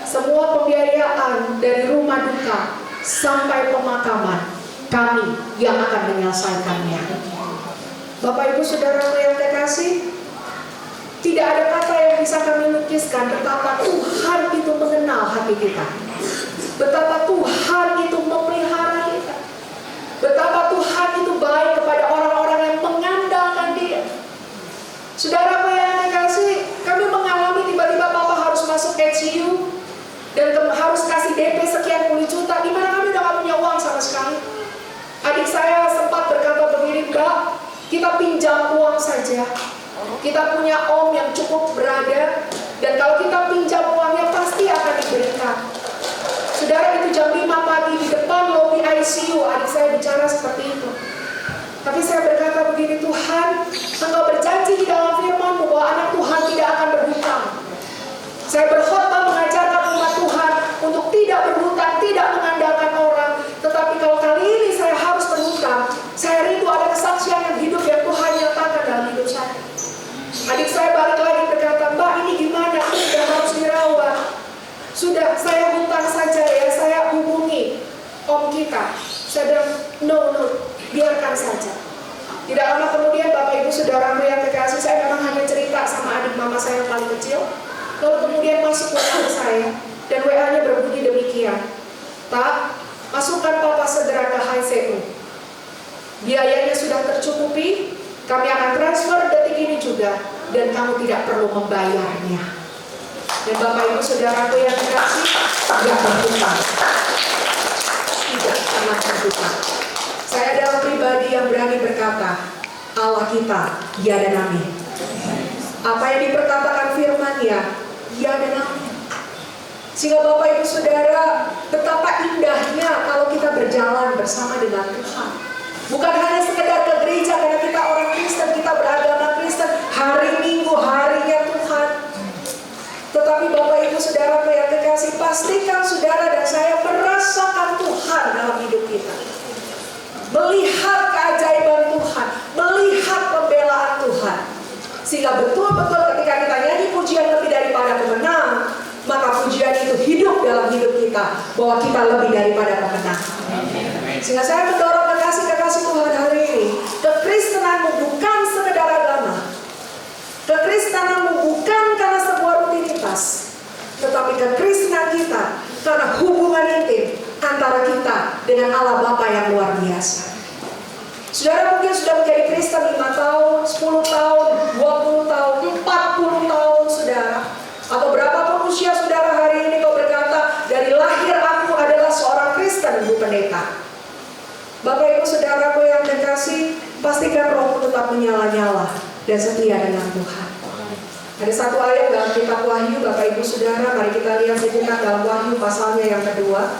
semua pembiayaan dari rumah duka sampai pemakaman kami yang akan menyelesaikannya. Bapak Ibu Saudara yang terkasih, tidak ada kata yang bisa kami lukiskan betapa Tuhan itu mengenal hati kita, betapa Tuhan itu memelihara kita, betapa Tuhan itu baik kepada orang-orang yang mengandalkan Dia. Saudara yang terkasih, kami mengalami tiba-tiba Papa harus masuk ICU dan harus kasih DP sekian puluh juta, di mana kami udah gak punya uang sama sekali. Adik saya sempat berkata begini, Mbak, kita pinjam uang saja. Kita punya om yang cukup berada, dan kalau kita pinjam uangnya pasti akan diberikan. Saudara, itu jam 5 pagi di depan lobi ICU, adik saya bicara seperti itu. Tapi saya berkata begini, Tuhan, Engkau berjanji di dalam firman-Mu bahwa anak Tuhan tidak akan berhutang. Saya berkhotbah mengajarkan umat Tuhan untuk tidak berhutang, tidak mengandalkan orang. Tetapi kalau kali ini saya harus berhutang, saya rindu ada kesaksian yang hidup yang Tuhan nyatakan dalam hidup saya. Adik saya balik lagi berkata, Mbak, ini gimana? Sudah harus dirawat. Sudah, saya hutang saja ya, saya hubungi om kita. Saya bilang, no, biarkan saja. Tidak lama kemudian Bapak Ibu Saudaraku yang terkasih, saya memang hanya cerita sama adik mama saya yang paling kecil. Lalu kemudian masuk WA ke saya, dan WA-nya berbunyi demikian, Pak, masukkan Papa segera ke HCU. Biayanya sudah tercukupi, kami akan transfer detik ini juga, dan kamu tidak perlu membayarnya. Dan Bapak Ibu Saudaraku yang terkasih, tidak berhutang. Tidak pernah berhutang. Saya adalah pribadi yang berani berkata, Allah kita, ya dan amin. Apa yang diperkatakan firman-Nya, ya dan amin. Sehingga Bapak Ibu Saudara, betapa indahnya kalau kita berjalan bersama dengan Tuhan. Bukan hanya sekedar ke gereja karena kita orang Kristen, kita beragama Kristen, hari Minggu, harinya Tuhan. Tetapi Bapak Ibu Saudara yang terkasih, pastikan saudara dan saya merasakan Tuhan dalam hidup kita. Melihat keajaiban Tuhan, melihat pembelaan Tuhan. Sehingga betul-betul ketika kita nyanyi pujian lebih daripada pemenang, maka pujian itu hidup dalam hidup kita, bahwa kita lebih daripada pemenang. Sehingga saya mendorong kekasih-kekasih Tuhan hari ini, kekristenanmu bukan sekedar agama, kekristenanmu bukan karena sebuah rutinitas, tetapi kekristenan kita karena hubungan intim antara kita dengan Allah Bapa yang luar biasa. Saudara mungkin sudah menjadi Kristen 5 tahun, 10 tahun, 20 tahun, 40 tahun saudara, atau berapapun usia saudara hari ini kau berkata, dari lahir aku adalah seorang Kristen, Bu Pendeta. Bapak Ibu Saudaraku yang terkasih, pastikan rohmu tetap menyala-nyala dan setia dengan Tuhan. Ada satu ayat dalam kitab Wahyu, Bapak Ibu Saudara, mari kita lihat sejenak dalam Wahyu pasalnya yang kedua.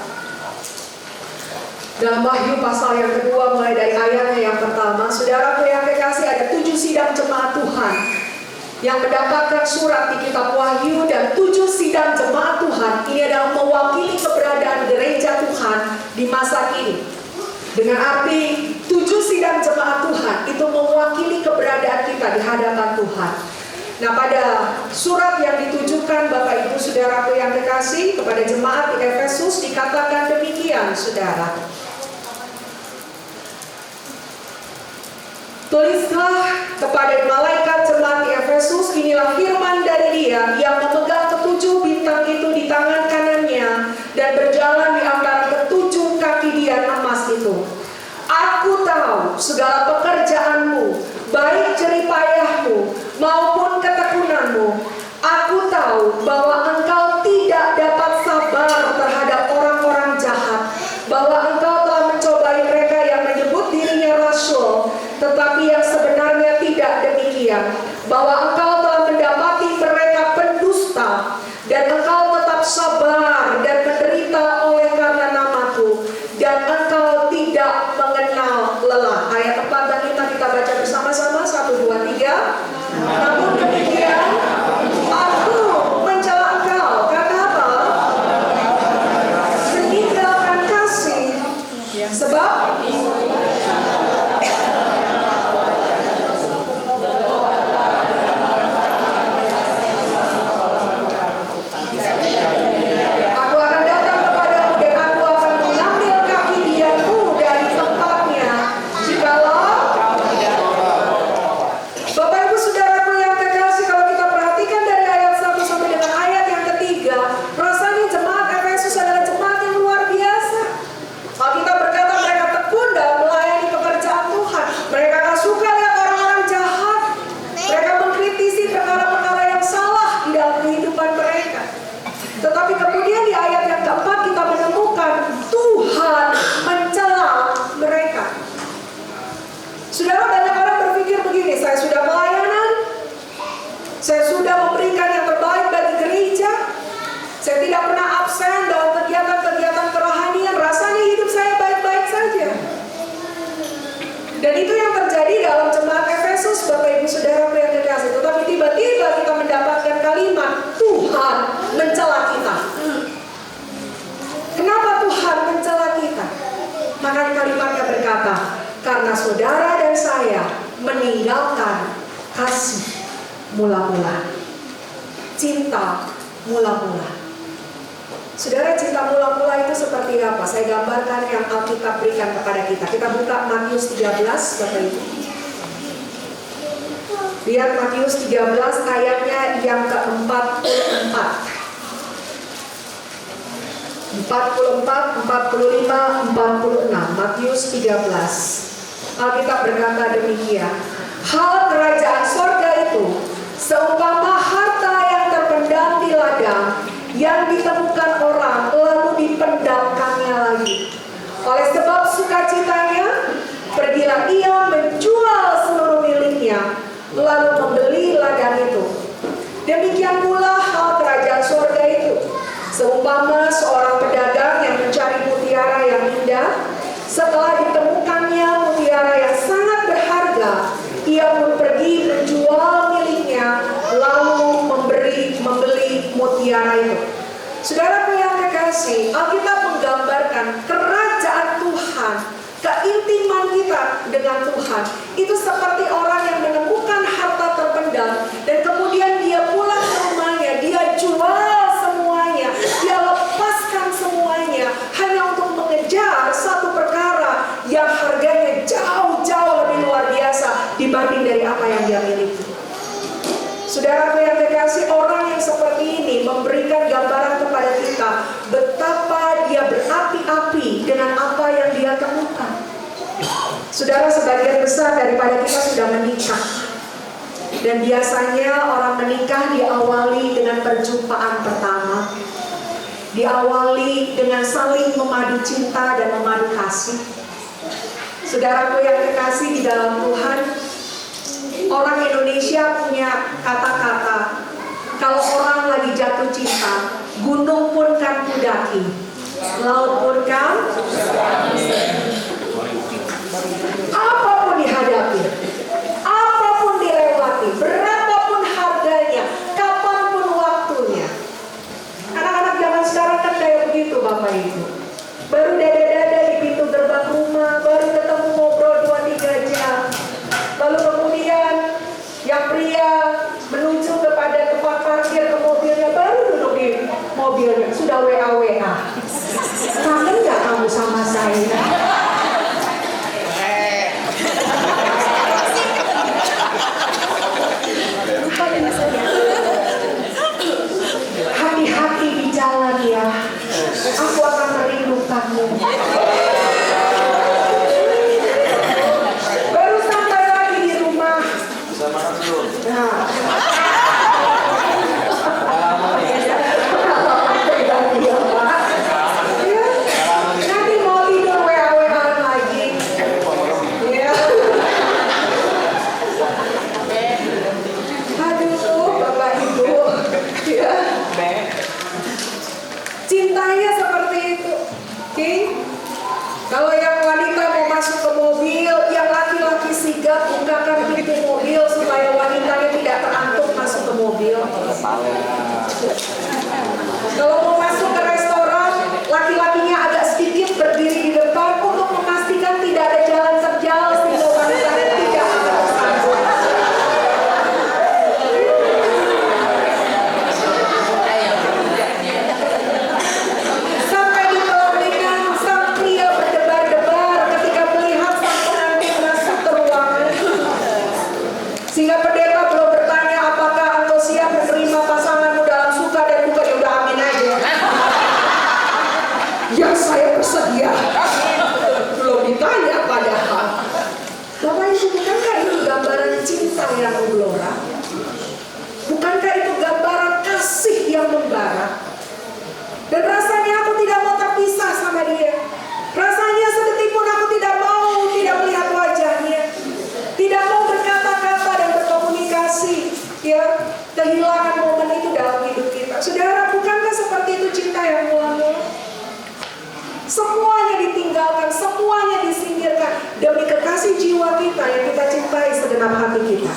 Dalam Wahyu pasal yang kedua, mulai dari ayatnya yang pertama, saudaraku yang terkasih, ada 7 sidang jemaat Tuhan yang mendapatkan surat di kitab Wahyu, dan 7 sidang jemaat Tuhan ini adalah mewakili keberadaan gereja Tuhan di masa kini. Dengan arti 7 sidang jemaat Tuhan itu mewakili keberadaan kita di hadapan Tuhan. Nah, pada surat yang ditujukan Bapak Ibu Saudaraku yang terkasih kepada jemaat di Efesus dikatakan demikian, saudara. Tulislah kepada malaikat jemaat di Efesus, inilah firman dari Dia yang memegang ketujuh bintang itu di tangan kanannya dan berjalan di antara ketujuh kaki Dia emas itu. Aku tahu segala pekerjaanmu, baik jeripayahmu maupun ketekunanmu. Aku tahu bahwa engkau tidak dapat sabar terhadap orang-orang jahat, bahwa engkau telah mencobai mereka yang menyebut dirinya rasul, tetapi yang sebenarnya tidak demikian, bahwa engkau telah mendapati mereka pendusta, dan engkau tetap sabar dan menderita oleh karena namaku, dan engkau tidak mengenal lelah. Ayat 4 dan 5 kita baca bersama-sama. 1, 2, 3. Namun demikian, aku mencela engkau. Karena apa? Meninggalkan kasih. Sebab aku akan datang kepadamu dan aku akan mengambil kaki diammu dari tempatnya. Jikalau Bapak Ibu Saudaraku yang kekasih, kalau kita perhatikan dari ayat 1 sampai dengan ayat yang ketiga, rasanya jemaat Efesus adalah jemaat yang luar biasa. Kalau kita berkata mereka tekun dalam melayani pekerjaan Tuhan, mereka gak suka lihat orang-orang jahat, mereka mengkritisi perkara-perkara yang salah di dalam kehidupan mereka. Tetapi kemudian di ayat yang keempat kita menemukan Tuhan mencela mereka. Saudara, banyak orang berpikir begini, saya sudah pelayanan, saya sudah memberikan yang terbaik bagi gereja, saya tidak pernah absen dalam kegiatan-kegiatan kerohanian, rasanya hidup saya baik-baik saja. Dan itu yang terjadi dalam jemaat Efesus, Bapak Ibu Saudara yang kekasih. Tetapi tiba-tiba kita mendapatkan kalimat Tuhan mencela kita. Kenapa Tuhan mencela kita? Maka kalimatnya berkata, karena saudara dan saya meninggalkan kasih mula-mula, cinta mula-mula. Saudara, cinta mula-mula itu seperti apa? Saya gambarkan yang Alkitab berikan kepada kita. Kita buka Matius 13, Bapak Ibu. Lihat Matius 13 ayatnya yang ke-44. 44, 45, 46. Matius 13. Alkitab berkata demikian. Hal kerajaan sorga itu seumpama harta yang terpendam di ladang, yang ditemukan orang lalu dipendamkannya lagi. Oleh sebab sukacitanya, pergilah ia menjual seluruh miliknya, lalu membeli ladang itu. Demikian pula hal kerajaan sorga itu, seumpama seorang pedagang yang mencari mutiara yang indah. Setelah ditemukannya mutiara yang sangat berharga, ia pun pergi menjual miliknya, lalu membeli mutiara itu. Saudaraku yang kekasih, Alkitab menggambarkan kerajaan Tuhan, keintiman kita dengan Tuhan. Itu seperti orang yang menemukan harta terpendam dan kemudian dia pulang ke rumahnya, dia jual semuanya, dia lepaskan semuanya hanya untuk mengejar satu perkara yang harganya jauh-jauh lebih luar biasa dibanding dari apa yang dia miliki. Saudaraku yang kekasih, orang yang seperti ini memberikan gambaran kepada kita betapa dia berapi-api dengan apa yang dia temukan. Saudara, sebagian besar daripada kita sudah menikah. Dan biasanya orang menikah diawali dengan perjumpaan pertama, diawali dengan saling memadu cinta dan memadu kasih. Saudaraku yang kekasih di dalam Tuhan, orang Indonesia punya kata-kata, kalau orang lagi jatuh cinta, gunung pun kan kudaki, laut pun kan, apapun dihadapi, apapun dilewati, berapapun harganya, kapanpun waktunya. Anak-anak zaman sekarang kan kayak begitu Bapak Ibu. Baru dada-dada di pintu gerbang rumah, baru ketemu ngobrol 2-3 jam. Lalu kemudian yang pria menuju kepada tempat parkir ke mobilnya, baru duduk di mobilnya, sudah WA. Kangen gak kamu sama saya? terang yang menggelora? Bukankah itu gambaran kasih yang membara? Dan rasanya aku tidak mau terpisah sama dia. Rasanya sedetik pun aku tidak melihat wajahnya, tidak mau berkata-kata dan berkomunikasi, ya, kehilangan momen itu dalam hidup kita. Saudara, bukankah seperti itu cinta yang mula-mula? Semuanya ditinggalkan, semuanya disingkirkan demi kekasih jiwa kita yang kita cintai segenap hati kita.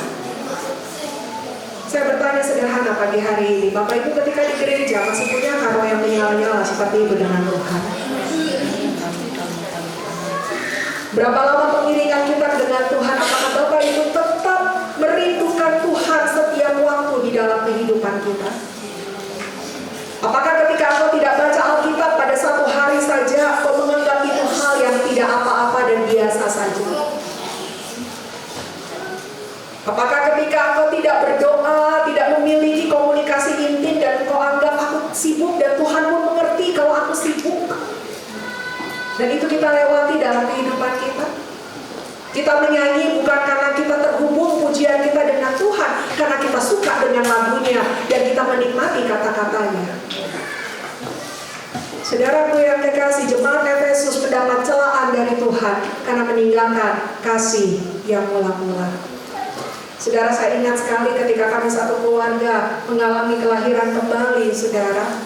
Saya bertanya sederhana pagi hari ini, Bapak Ibu ketika di gereja masih punya karo yang menyala-nyala seperti itu dengan Tuhan? Berapa lama pengiringan kita dengan Tuhan? Apakah Bapak Ibu tetap merindukan Tuhan setiap waktu di dalam kehidupan kita? Apakah ketika engkau tidak baca Alkitab pada satu hari saja, engkau menganggap itu hal yang tidak apa-apa dan biasa saja? Apakah ketika engkau tidak berdoa, tidak memiliki komunikasi intim dan engkau anggap aku sibuk dan Tuhan pun mengerti kalau aku sibuk? Dan itu kita lewati dalam kehidupan kita. Kita menyanyi bukan karena kita terhubung pujian kita dengan Tuhan, karena kita suka dengan lagunya dan kita menikmati kata-katanya. Saudaraku yang kekasih, jemaat Efesus mendapat celaan dari Tuhan karena meninggalkan kasih yang mula-mula. Saudara, saya ingat sekali ketika kami satu keluarga mengalami kelahiran kembali, saudara.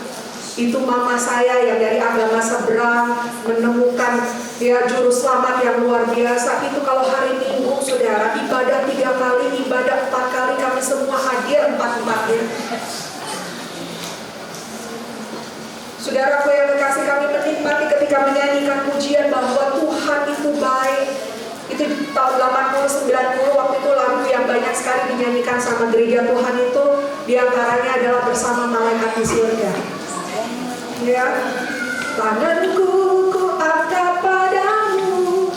Itu mama saya yang dari agama seberang menemukan juru selamat yang luar biasa. Itu kalau hari Minggu, saudara, ibadah 3 kali, ibadah 4 kali, kami semua hadir 4-4-nya. Saudaraku yang kekasih, kami menikmati ketika menyanyikan pujian bahwa Tuhan itu baik. Itu tahun 80-90 waktu itu lagu yang banyak sekali dinyanyikan sama gereja Tuhan itu, diantaranya adalah Bersama Malaikat di Surga. Ya, tanganku ku angkat padamu,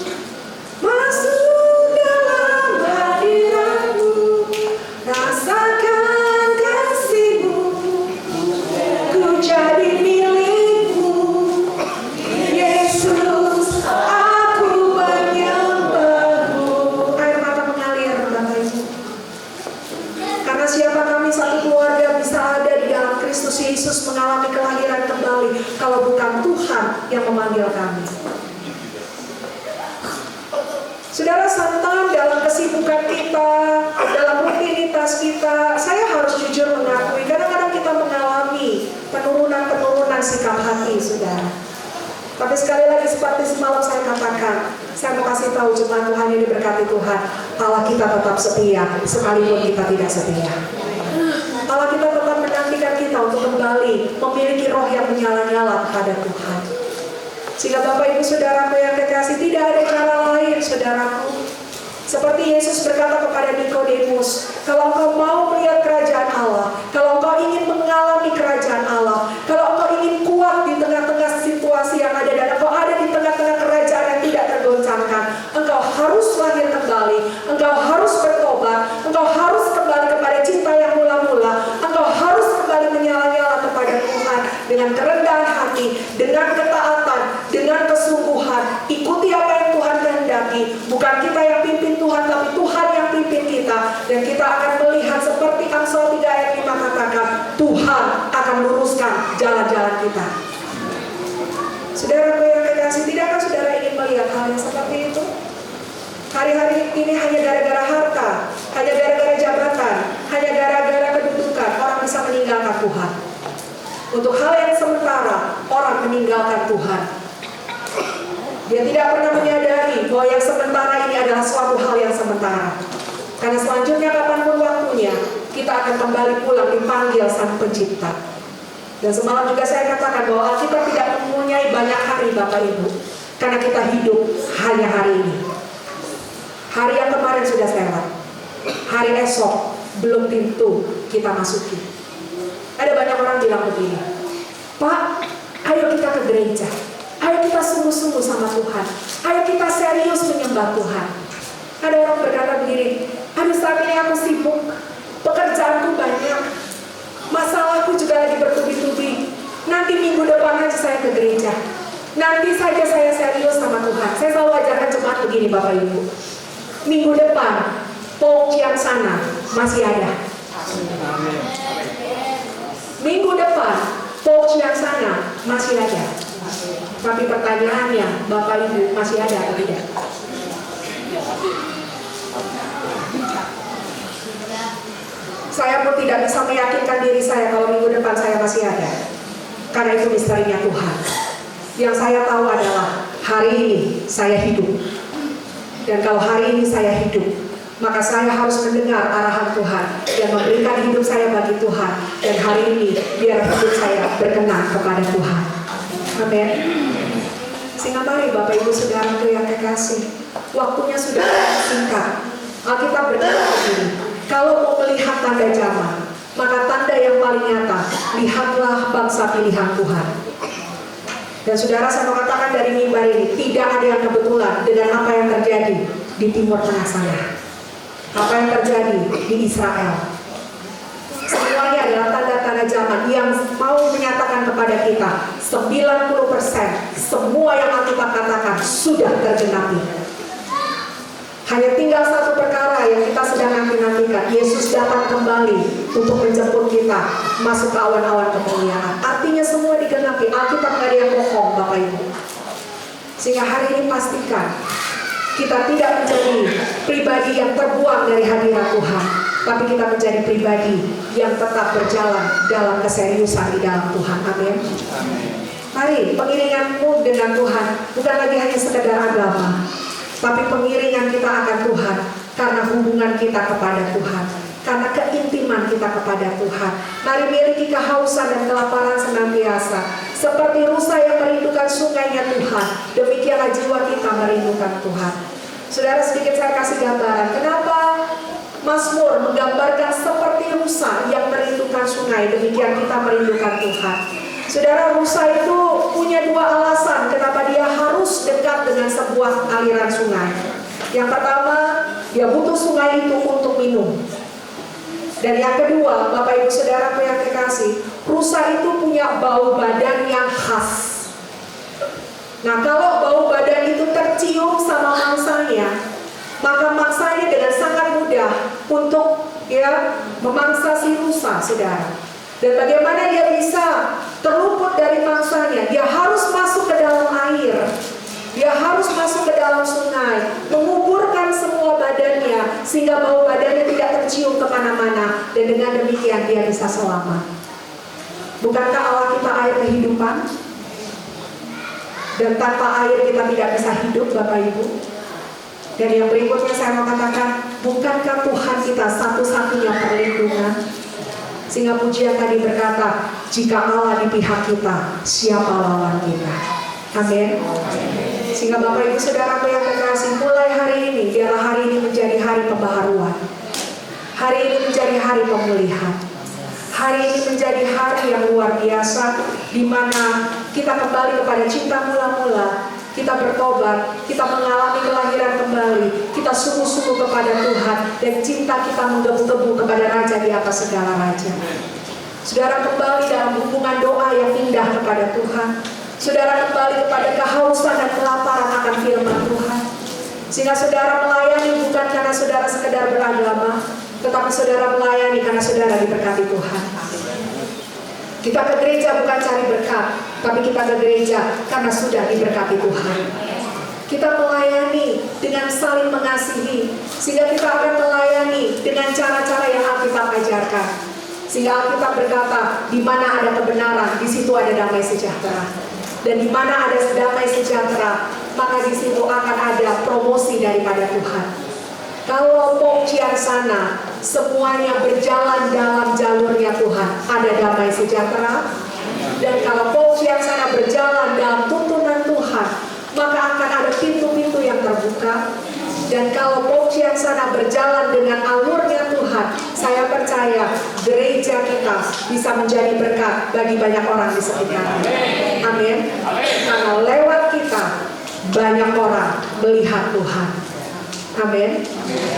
masuk dalam hadiratmu, rasakan kasihmu, ku jadi milikmu, Yesus, aku menyembahmu. Air mata mengalir, Bapak Ibu. Karena siapa kami satu keluarga bisa ada di dalam Kristus Yesus mengalami kelahiran kembali kalau bukan Tuhan yang memanggil kami. Saudara, santan dalam kesibukan kita, dalam rutinitas kita, saya harus jujur mengakui kadang-kadang kita mengalami penurunan sikap hati, saudara. Tapi sekali lagi seperti semalam saya katakan, saya mau kasih tahu jemaat Tuhan ini berkati Tuhan, Allah kita tetap setia sekalipun kita tidak setia. Allah kita tetap menantikan kita untuk kembali memiliki roh yang menyala-nyala kepada Tuhan. Sehingga Bapak Ibu Saudaraku yang kekasih, tidak ada cara lain, saudaraku. Seperti Yesus berkata kepada Nikodemus, kalau engkau mau melihat kerajaan Allah, kalau engkau ingin mengalami kerajaan Allah, kalau engkau ingin kuat di tengah-tengah situasi yang ada dan engkau ada di tengah-tengah kerajaan yang tidak tergoncangkan, engkau harus lahir kembali, engkau harus bertobat, engkau harus kembali kepada cinta yang mula-mula, engkau harus kembali menyala-nyala kepada Tuhan dengan kerendahan hati, dengan ketaatan, dengan kesungguhan. Ikuti apa yang Tuhan kehendaki, bukan kita yang pimpin Tuhan, tapi Tuhan yang pimpin kita. Dan kita akan melihat seperti Amsal 3 ayat 5 katakan, Tuhan akan luruskan jalan-jalan kita. Saudara yang kekasih, tidakkah saudara ingin melihat hal yang seperti itu? Hari-hari ini hanya gara-gara harta, hanya gara-gara jabatan, hanya gara-gara kedudukan, orang bisa meninggalkan Tuhan. Untuk hal yang sementara, orang meninggalkan Tuhan. Dia tidak pernah menyadari bahwa yang sementara ini adalah suatu hal yang sementara. Karena selanjutnya kapanpun waktunya, kita akan kembali pulang dipanggil Sang Pencipta. Dan semalam juga saya katakan bahwa kita tidak mempunyai banyak hari, Bapak Ibu, karena kita hidup hanya hari ini. Hari yang kemarin sudah lewat, hari esok belum tentu kita masuki. Ada banyak orang bilang begini, Pak, ayo kita ke gereja, ayo kita sungguh-sungguh sama Tuhan, ayo kita serius menyembah Tuhan. Ada orang berkata begini, aduh saat ini aku sibuk, pekerjaanku banyak, masalahku juga lagi bertubi-tubi, nanti minggu depan aja saya ke gereja, nanti saja saya serius sama Tuhan. Saya selalu ajarkan jemaat begini, Bapak Ibu, minggu depan Paul Ciansana masih ada. Minggu depan Paul Ciansana masih ada. Tapi pertanyaannya, Bapak Ibu masih ada atau tidak? Saya pun tidak bisa meyakinkan diri saya kalau minggu depan saya masih ada. Karena itu misterinya Tuhan. Yang saya tahu adalah hari ini saya hidup. Dan kalau hari ini saya hidup, maka saya harus mendengar arahan Tuhan dan memberikan hidup saya bagi Tuhan. Dan hari ini biar hidup saya berkenan kepada Tuhan. Amin. Sehingga mari Bapak Ibu Saudaraku yang kekasih, waktunya sudah singkat. Alkitab berkata begini, kalau mau melihat tanda zaman, maka tanda yang paling nyata, lihatlah bangsa pilihan Tuhan. Dan saudara, saya mau katakan dari mimbar ini, tidak ada yang kebetulan dengan apa yang terjadi di Timur Tengah sana. Apa yang terjadi di Israel. Semuanya adalah tanda-tanda zaman yang mau menyatakan kepada kita 90% semua yang Alkitab katakan sudah tergenapi. Hanya tinggal satu perkara yang kita sedang nanti-nantikan. Yesus datang kembali untuk menjemput kita masuk ke awan-awan kemuliaan. Artinya semua digenapi. Alkitab tidak ada yang bohong, Bapak Ibu. Sehingga hari ini pastikan kita tidak menjadi pribadi yang terbuang dari hadirat Tuhan, tapi kita menjadi pribadi yang tetap berjalan dalam keseriusan di dalam Tuhan. Amin. Mari pengiringanmu dengan Tuhan bukan lagi hanya sekedar agama, tapi pengiringan kita akan Tuhan karena hubungan kita kepada Tuhan, karena keintiman kita kepada Tuhan. Mari miliki kehausan dan kelaparan senantiasa. Seperti rusa yang merindukan sungainya Tuhan, demikianlah jiwa kita merindukan Tuhan. Saudara, sedikit saya kasih gambaran. Kenapa Mazmur menggambarkan seperti rusa yang merindukan sungai, demikian kita merindukan Tuhan. Saudara, rusa itu punya dua alasan kenapa dia harus dekat dengan sebuah aliran sungai. Yang pertama, dia butuh sungai itu untuk minum. Dan yang kedua, Bapak Ibu Saudara yang kekasih, rusa itu punya bau badan yang khas. Nah, kalau bau badan itu tercium sama mangsanya, maka mangsanya dengan sangat mudah untuk memangsa si rusa, saudara. Dan bagaimana dia bisa terluput dari mangsanya? Dia harus masuk ke dalam air. Dia harus masuk ke dalam sungai, menguburkan semua badannya, sehingga bau badannya tidak tercium kemana-mana. Dan dengan demikian dia bisa selamat. Bukankah Allah kita air kehidupan? Dan tanpa air kita tidak bisa hidup, Bapak Ibu. Dan yang berikutnya saya mau katakan, bukankah Tuhan kita satu-satunya perlindungan? Sehingga pujian tadi berkata, jika Allah di pihak kita, siapa lawan kita? Amin. Sehingga Bapak Ibu Saudaraku yang kekasih, mulai hari ini, biarlah hari ini menjadi hari pembaharuan. Hari ini menjadi hari pemulihan. Hari ini menjadi hari yang luar biasa, di mana kita kembali kepada cinta mula-mula. Kita bertobat, kita mengalami kelahiran kembali, kita sungguh-sungguh kepada Tuhan, dan cinta kita menggebu-gebu kepada Raja di atas segala Raja. Saudara kembali dalam hubungan doa yang indah kepada Tuhan. Saudara kembali kepada kehausan dan kelaparan akan firman Tuhan. Sehingga saudara melayani bukan karena saudara sekedar beragama, tetapi saudara melayani karena saudara diberkati Tuhan. Kita ke gereja bukan cari berkat, tapi kita ke gereja karena sudah diberkati Tuhan. Kita melayani dengan saling mengasihi, sehingga kita akan melayani dengan cara-cara yang Alkitab ajarkan. Sehingga Alkitab berkata, di mana ada kebenaran, di situ ada damai sejahtera. Dan di mana ada damai sejahtera, maka di situ akan ada promosi daripada Tuhan. Kalau Paul Ciansana semuanya berjalan dalam jalurnya Tuhan, ada damai sejahtera. Dan kalau Paul Ciansana berjalan dalam tuntunan Tuhan, maka akan ada pintu-pintu yang terbuka. Dan kalau Paul Ciansana berjalan dengan alurnya Tuhan, saya percaya gereja kita bisa menjadi berkat bagi banyak orang di sekitarnya. Amin. Karena lewat kita banyak orang melihat Tuhan. Amin.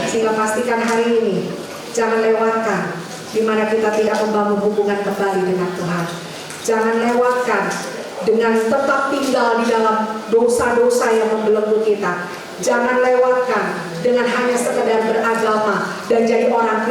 Sehingga pastikan hari ini jangan lewatkan di mana kita tidak membangun hubungan kembali dengan Tuhan. Jangan lewatkan dengan tetap tinggal di dalam dosa-dosa yang membelenggu kita. Jangan lewatkan dengan hanya sekedar beragama,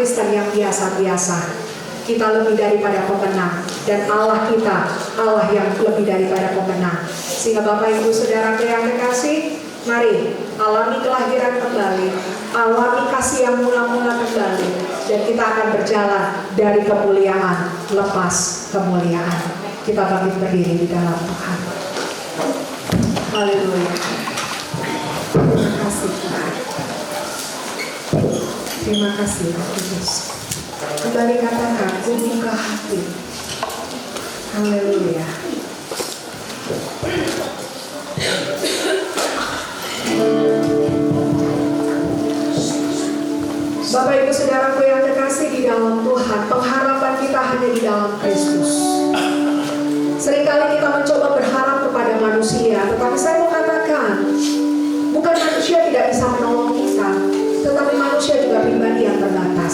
Kristen yang biasa-biasa. Kita lebih daripada pemenang, dan Allah kita, Allah yang lebih daripada pemenang. Sehingga Bapak Ibu Saudara yang terkasih, mari alami kelahiran kembali, alami kasih yang mula-mula kembali, dan kita akan berjalan dari kemuliaan lepas kemuliaan. Kita bangkit berdiri di dalam Tuhan. Haleluya. Terima kasih Tuhan. Terima kasih Yesus. Kembali katakan, buka hati. Haleluya. Bapak Ibu Saudaraku yang terkasih di dalam Tuhan, pengharapan kita hanya di dalam Kristus. Seringkali kita mencoba berharap kepada manusia, tetapi saya mau katakan, bukan manusia tidak bisa menolong kita, tetapi manusia juga pribadi yang terbatas.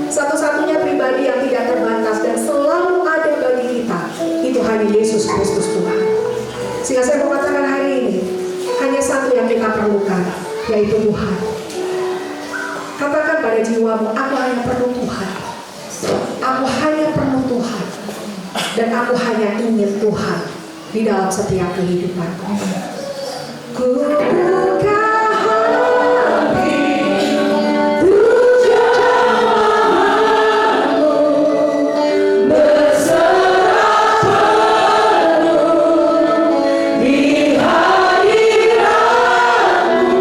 Satu-satunya pribadi yang tidak terbatas dan selalu ada bagi kita, itu hanya Yesus Kristus Tuhan. Sehingga saya mau katakan hari ini, hanya satu yang kita perlukan, yaitu Tuhan. Katakan pada jiwamu, aku hanya perlu Tuhan. Aku hanya perlu Tuhan. Dan aku hanya ingin Tuhan di dalam setiap kehidupanku. Ku buka hati, untuk jamamu, berserah penuh di hadiratmu.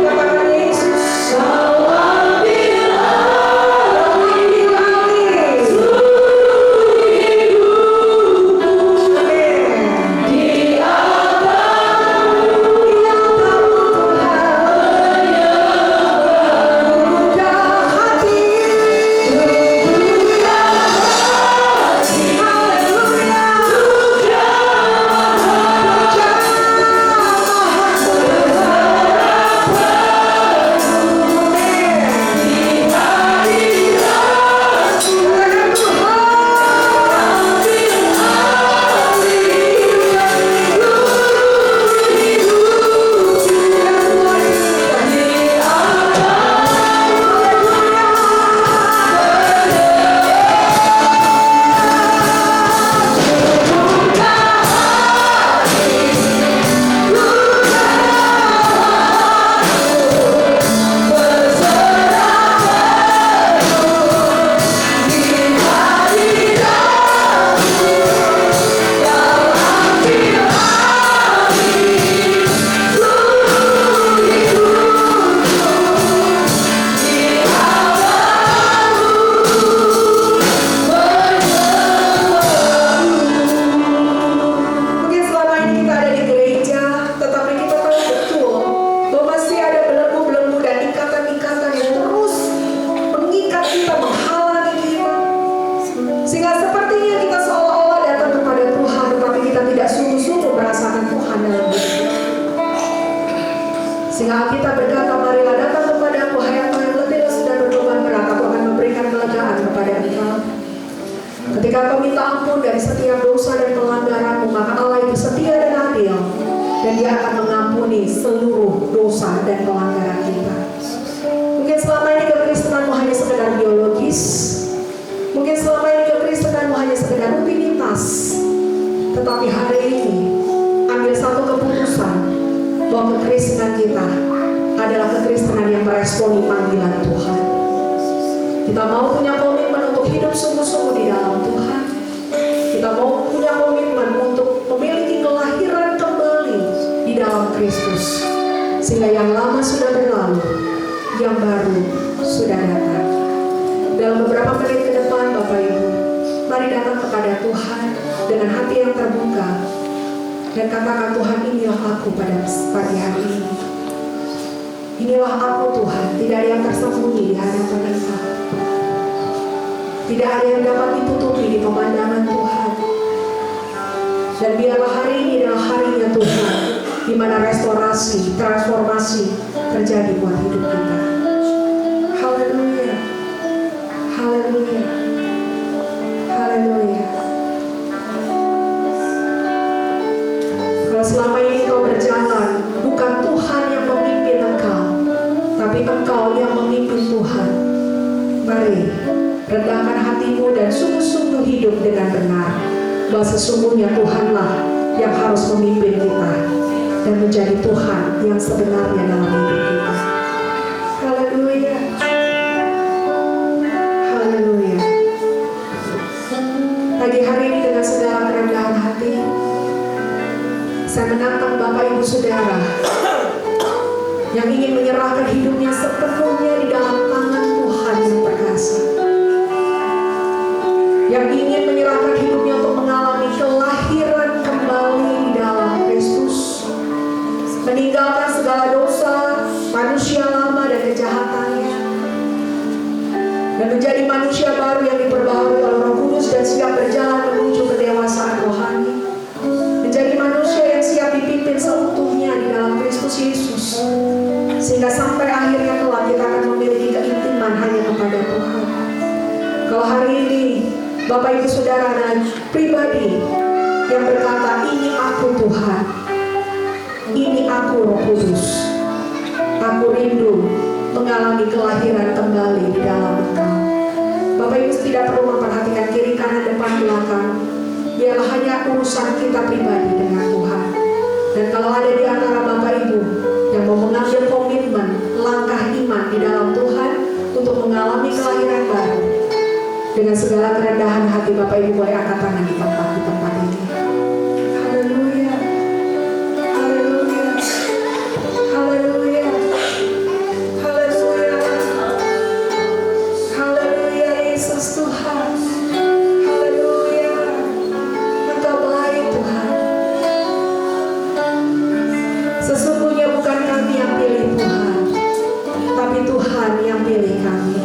Katakan Yesus, Kau ambil alih seluruh hidupku. Di Sehingga kita berkata, marilah datang kepadaku, hai engkau yang letih dan sedang berbeban berat, aku akan memberikan kelegaan kepada engkau. Ketika engkau minta ampun dari setiap dosa dan pelanggaranmu, maka Allah itu setia dan adil, dan Dia akan mengampuni seluruh dosa dan pelanggaran kita. Mungkin selama ini kekristenanmu hanya sekedar biologis, mungkin selama ini kekristenanmu hanya sekedar rutinitas, tetapi hari ini ambil satu keputusan bahwa kekristenan kita adalah kekristenan yang meresponi panggilan Tuhan. Kita mau punya komitmen untuk hidup sungguh-sungguh di dalam Tuhan. Kita mau punya komitmen untuk memiliki kelahiran kembali di dalam Kristus, sehingga yang lama sudah berlalu, yang baru sudah datang. Dalam beberapa menit ke depan, Bapak Ibu, mari datang kepada Tuhan dengan hati yang terbuka dan katakan, Tuhan, inilah aku pada pagi hari ini. Inilah aku, Tuhan. Tidak ada yang tersembunyi di hadapan Engkau. Tidak ada yang dapat ditutupi di pemandangan Tuhan. Dan biarlah hari ini adalah harinya Tuhan, di mana restorasi, transformasi terjadi buat hidup kita. Haleluya. Haleluya. Haleluya. Kalau selama ini kau berjalan, bukan Tuhan yang memimpin engkau, tapi engkau yang memimpin Tuhan, Mari rendahkan hatimu dan sungguh-sungguh hidup dengan benar, bahwa sesungguhnya Tuhanlah yang harus memimpin kita dan menjadi Tuhan yang sebenarnya dalam hidup kita. Haleluya. Haleluya. Pagi hari ini dengan segala kerendahan hati, saya menantang Bapak Ibu Saudara yang ingin menyerahkan hidupnya sepenuhnya di dalam tangan Tuhan yang perkasa, yang ingin menyerahkan hidupnya untuk mengalami kelahiran kembali di dalam Kristus, meninggalkan segala dosa manusia lama dan kejahatannya, dan menjadi manusia baru yang diperbaharui oleh Roh Kudus dan siap berjalan menuju kedewasaan rohani, menjadi manusia yang siap dipimpin seutuhnya di dalam Kristus Yesus, sehingga sampai akhirnya kelak kita akan memiliki keintiman hanya kepada Tuhan. Kalau hari ini Bapak Ibu Saudara adalah pribadi yang berkata, ini aku Tuhan, ini aku Roh Kudus, aku rindu mengalami kelahiran kembali di dalam Engkau. Bapak Ibu tidak perlu memperhatikan kiri kanan depan belakang, biarlah hanya urusan kita pribadi dengan Tuhan. Dan kalau ada di antara Bapak Ibu yang mau mengambil komitmen langkah iman di dalam Tuhan untuk mengalami kelahiran baru, dengan segala kerendahan hati Bapak Ibu boleh angkat tangan di tempat ini. Haleluya. Haleluya. Haleluya. Haleluya. Haleluya Yesus Tuhan. Haleluya. Engkau baik Tuhan. Sesungguhnya bukan kami yang pilih Tuhan, tapi Tuhan yang pilih kami.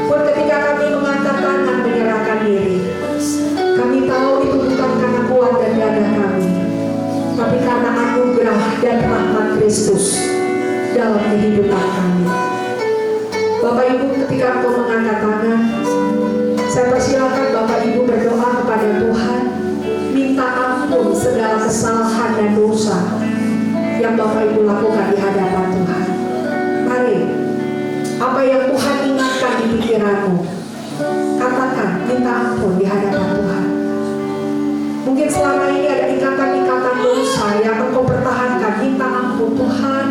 Pun ketika kami mengangkat tangan menyerahkan diri, kami tahu itu bukan karena kuat dan gagah kami, tapi karena anugerah dan rahmat Kristus dalam kehidupan kami. Bapak Ibu, ketika engkau mengangkat tangan, saya persilakan Bapak Ibu berdoa kepada Tuhan, minta ampun segala kesalahan dan dosa yang Bapak Ibu lakukan di hadapan Tuhan. Mari, apa yang Tuhan ingatkan di pikiranmu, katakan, minta ampun di hadapan Tuhan. Mungkin selama ini ada ikatan-ikatan dosa yang engkau pertahankan, minta ampun Tuhan.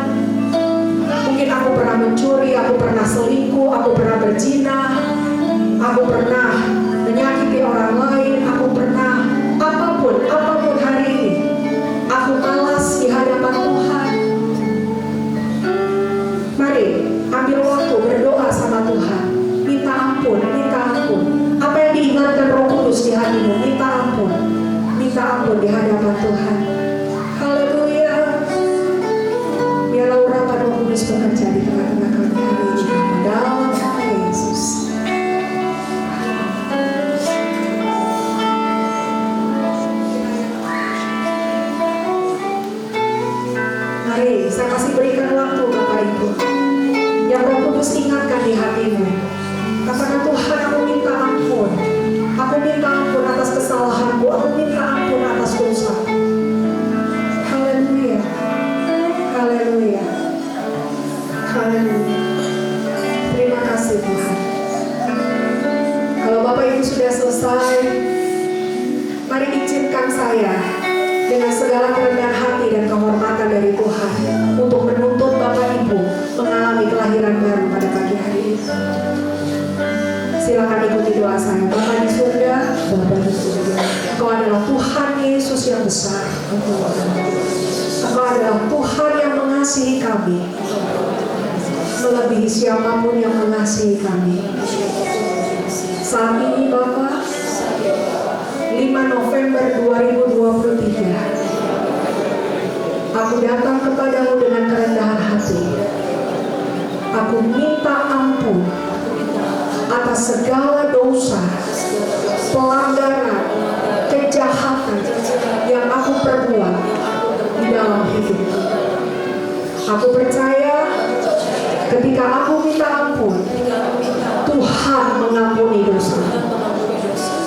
Mungkin aku pernah mencuri, aku pernah selingkuh, aku pernah berzina, aku pernah menyakiti orang lain, aku pernah apapun hari ini, aku malas di hadapan Tuhan. Mari ambil waktu berdoa sama Tuhan, minta ampun, minta ampun. Apa yang diingatkan Roh Kudus di hatimu, minta ampun di hadapan Tuhan. Haleluya. Biarlah urapan Roh Kudus bekerja di tengah-tengah kami hari ini dalam nama Yesus. Mari saya kasih berikan waktu Bapak Ibu yang Roh Kudus ingatkan di hatimu. Katakan, Tuhan, aku minta ampun. Aku minta ampun atas kesalahanku. Aku minta ampun atas dosa. Haleluya. Haleluya. Haleluya. Terima kasih Tuhan. Kalau Bapak Ibu sudah selesai, mari izinkan saya dengan segala kerendahan hati dan kehormatan dari Tuhan untuk menuntut Bapak Ibu mengalami kelahiran baru pada pagi hari ini. Silakan ikuti doa saya. Bapa di surga, Bapa di surga, Engkau adalah Tuhan Yesus yang besar. Engkau adalah Tuhan yang mengasihi kami melebihi siapapun yang mengasihi kami. Saat ini Bapa, 5 November 2023, aku datang kepadamu dengan kerendahan hati. Aku minta ampun atas segala dosa, pelanggaran, kejahatan yang aku perbuat di dalam hidupku. Aku percaya ketika aku minta ampun, Tuhan mengampuni dosa.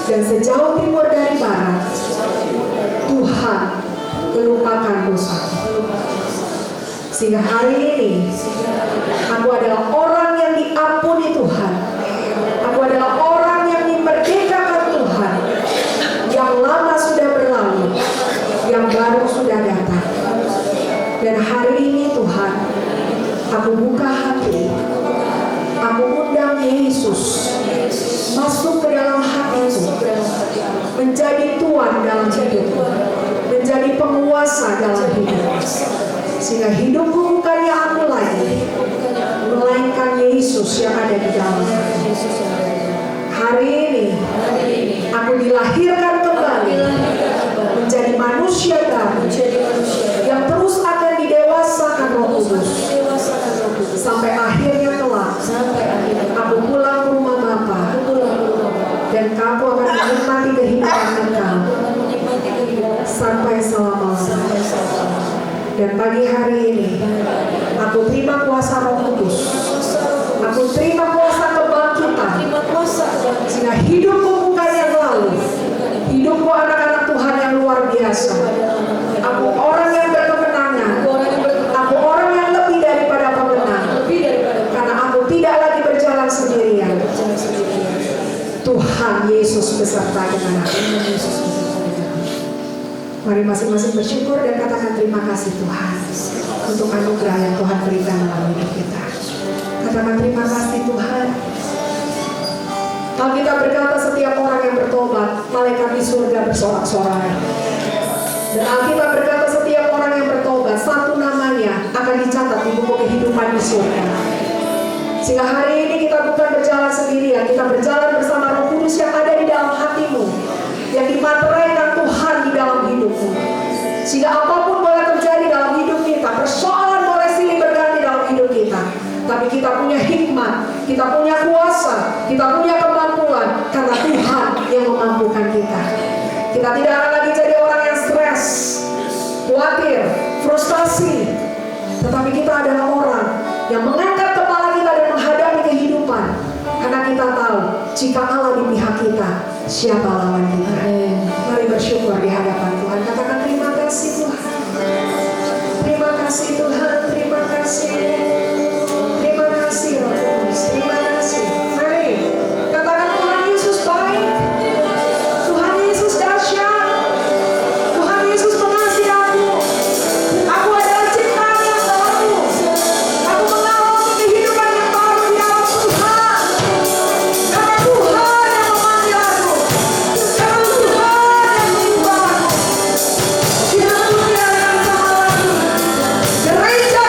Dan sejauh timur dari barat, Tuhan melupakan dosa. Sehingga hari ini aku adalah orang yang diampuni hati. Aku undang Yesus masuk ke dalam hatiku, menjadi Tuhan dalam hidupku, menjadi penguasa dalam hidup. Sehingga hidupku bukannya aku lagi, melainkan Yesus yang ada di dalam. Hari ini aku dilahirkan kembali menjadi manusia baru yang terus akan didewasakan Roh Kudus sampai akhirnya kelak aku pulang ke rumah Bapa dan kamu akan menikmati kehidupan kekal sampai selama-lamanya. Dan pagi hari ini aku terima kuasa Roh Kudus, aku terima kuasa kebangkitan, sehingga hidupku bukan yang lalu, hidupku anak-anak Tuhan yang luar biasa. Aku orang yang berkemenangan, aku orang yang lebih daripada pemenang, karena aku tidak lagi berjalan sendirian. Tuhan Yesus beserta dengan aku. Mari masing-masing bersyukur dan katakan terima kasih Tuhan untuk anugerah yang Tuhan berikan dalam hidup kita. Katakan terima kasih Tuhan. Alkitab berkata setiap orang yang bertobat, malaikat di surga bersorak-sorai. Dan Alkitab berkata setiap orang yang bertobat, satu namanya akan dicatat di buku kehidupan di surga. Sehingga hari ini kita bukan berjalan sendirian, kita berjalan bersama Roh Kudus yang ada di dalam hatimu, yang dimateraikan Tuhan di dalam hidupmu. Sehingga apapun boleh terjadi dalam hidup kita, persoalan boleh silih berganti dalam hidup kita, tapi kita punya hikmat, kita punya kuasa, kita punya kemampuan, karena Tuhan yang memampukan kita. Kita tidak akan lagi jadi orang yang stres, khawatir, frustasi, tetapi kita adalah orang yang mengangkat kepala kita dan menghadapi kehidupan, karena kita tahu jika Allah di pihak kita, siapa lawan kita. Mari bersyukur di hadapan Tuhan. Katakan terima kasih Tuhan. Terima kasih Tuhan. Terima kasih. Terima kasih Roh Kudus. Terima kasih. Mari katakan Tuhan Yesus baik. Tuhan Yesus dahsyat. Tuhan Yesus mengasihi aku. Aku adalah ciptaan yang baru. Aku mengalami kehidupan yang baru di dalam Tuhan. Karena Tuhan yang memanggil aku. Karena Tuhan yang mengubah aku. Kita punya yang sama lagi. Gereja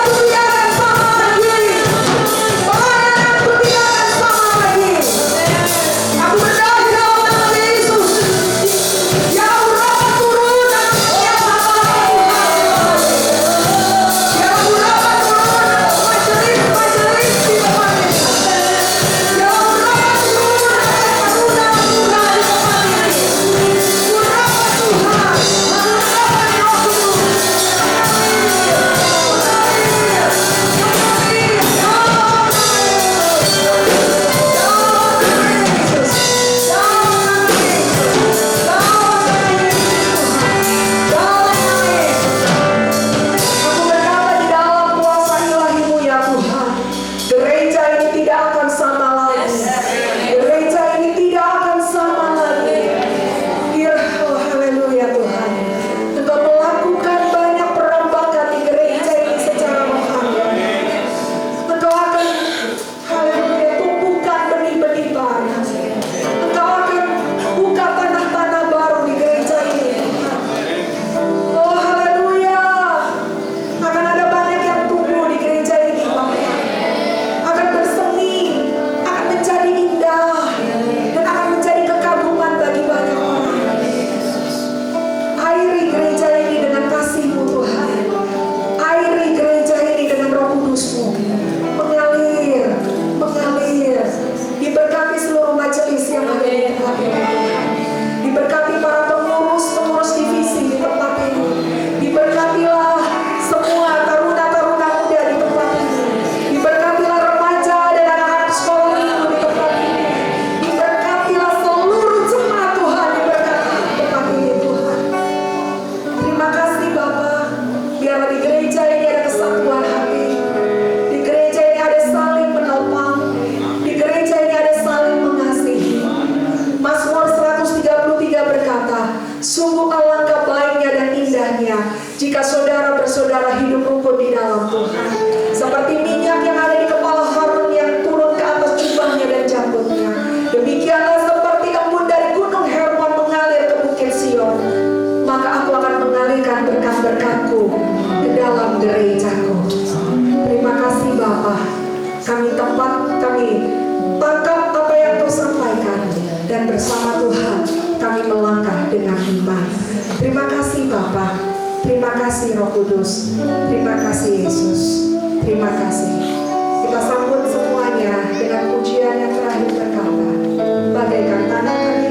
Kami tangkap apa yang Kau sampaikan, dan bersama Tuhan kami melangkah dengan iman. Terima kasih Bapa, terima kasih Roh Kudus, terima kasih Yesus, terima kasih. Kita sambut semuanya dengan pujian yang terakhir berkata, bagaikan tanah kering, bagaikan tanah kering.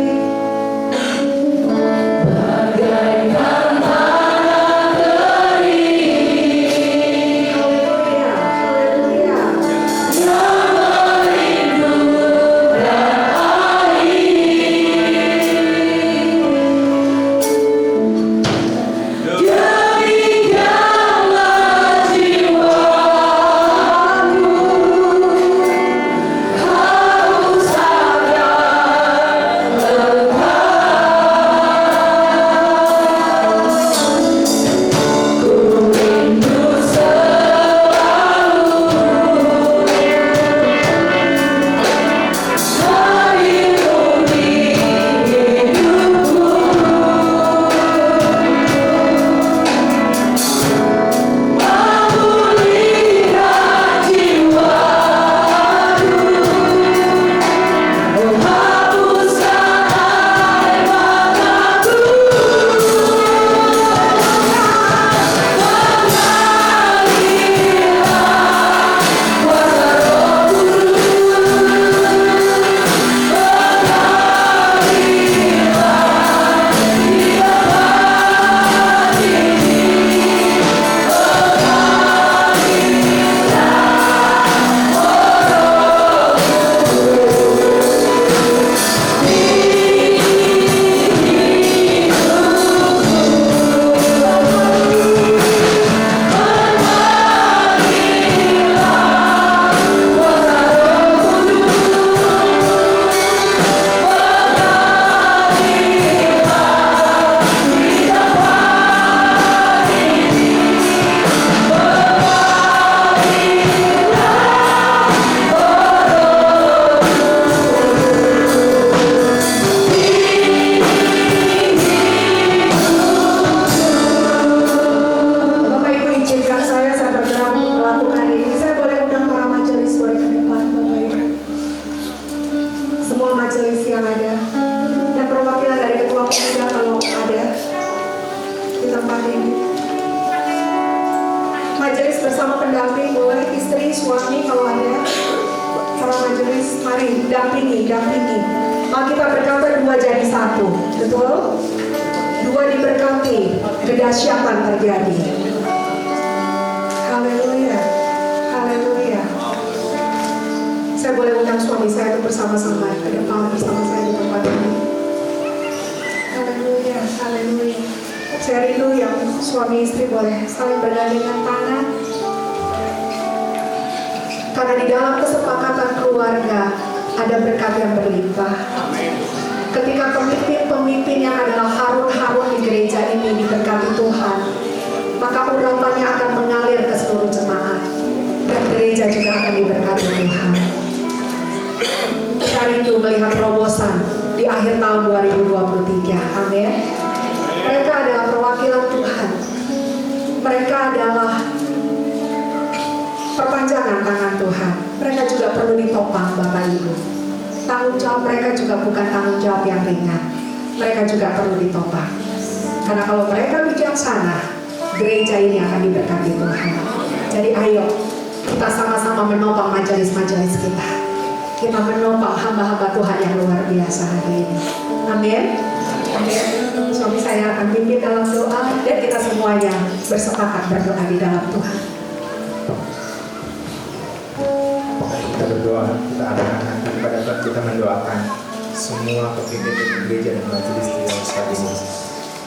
Haleluya, haleluya. Majelis bersama pendamping, boleh istri, suami kalau ada. Para majelis, mari dampingi. Kita berkata dua jadi satu, betul? Dua diberkati, kedahsyatan terjadi. Haleluya, haleluya. Saya boleh undang suami saya untuk bersama-sama ke depan bersama saya di tempat ini. Haleluya, haleluya. Saya rindu yang suami istri boleh saling bergandengan tangan. Karena di dalam kesepakatan keluarga ada berkat yang berlimpah. Ketika pemimpin yang adalah harun-harun di gereja ini diberkati Tuhan, maka urapannya akan mengalir ke seluruh jemaat, dan gereja juga akan diberkati Tuhan. Saya rindu melihat terobosan di akhir tahun 2023. Amin. Mereka adalah perwakilan Tuhan. Mereka adalah perpanjangan tangan Tuhan. Mereka juga perlu ditopang, Bapak Ibu. Tanggung jawab mereka juga bukan tanggung jawab yang ringan. Mereka juga perlu ditopang. Karena kalau mereka bijaksana, gereja ini akan diberkati Tuhan. Jadi ayo, kita sama-sama menopang majelis-majelis kita. Kita menopang hamba-hamba Tuhan yang luar biasa hari ini. Amin. Amin. Suami saya akan pimpin dalam doa, dan kita semuanya bersepakat berdoa di dalam Tuhan. Kita berdoa, kita arahkan hati kepada Tuhan, kita mendoakan semua pemimpin gereja dan majelis di dalam saat ini.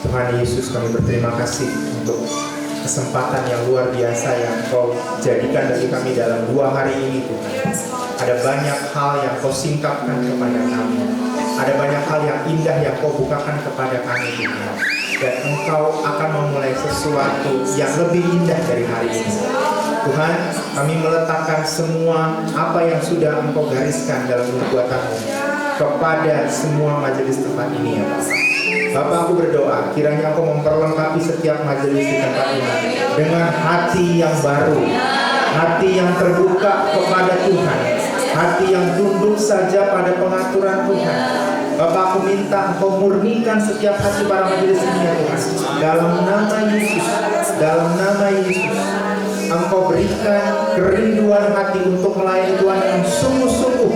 Tuhan Yesus, kami berterima kasih untuk kesempatan yang luar biasa yang Kau jadikan bagi kami dalam 2 hari ini, Tuhan. Ada banyak hal yang Kau singkapkan kepada kami. Ada banyak hal yang indah yang Kau bukakan kepada kami, Tuhan. Dan Engkau akan memulai sesuatu yang lebih indah dari hari ini. Tuhan, kami meletakkan semua apa yang sudah Engkau gariskan dalam perbuatan-Mu kepada semua majelis tempat ini, ya Bapak. Bapak, aku berdoa kiranya Engkau memperlengkapi setiap majelis di tempat ini dengan hati yang baru, hati yang terbuka kepada Tuhan, hati yang tunduk saja pada pengaturan Tuhan. Bapak, aku minta Engkau murnikan setiap hati para majelis ini ya Tuhan. Dalam nama Yesus, dalam nama Yesus, Engkau berikan kerinduan hati untuk melayani Tuhan yang sungguh-sungguh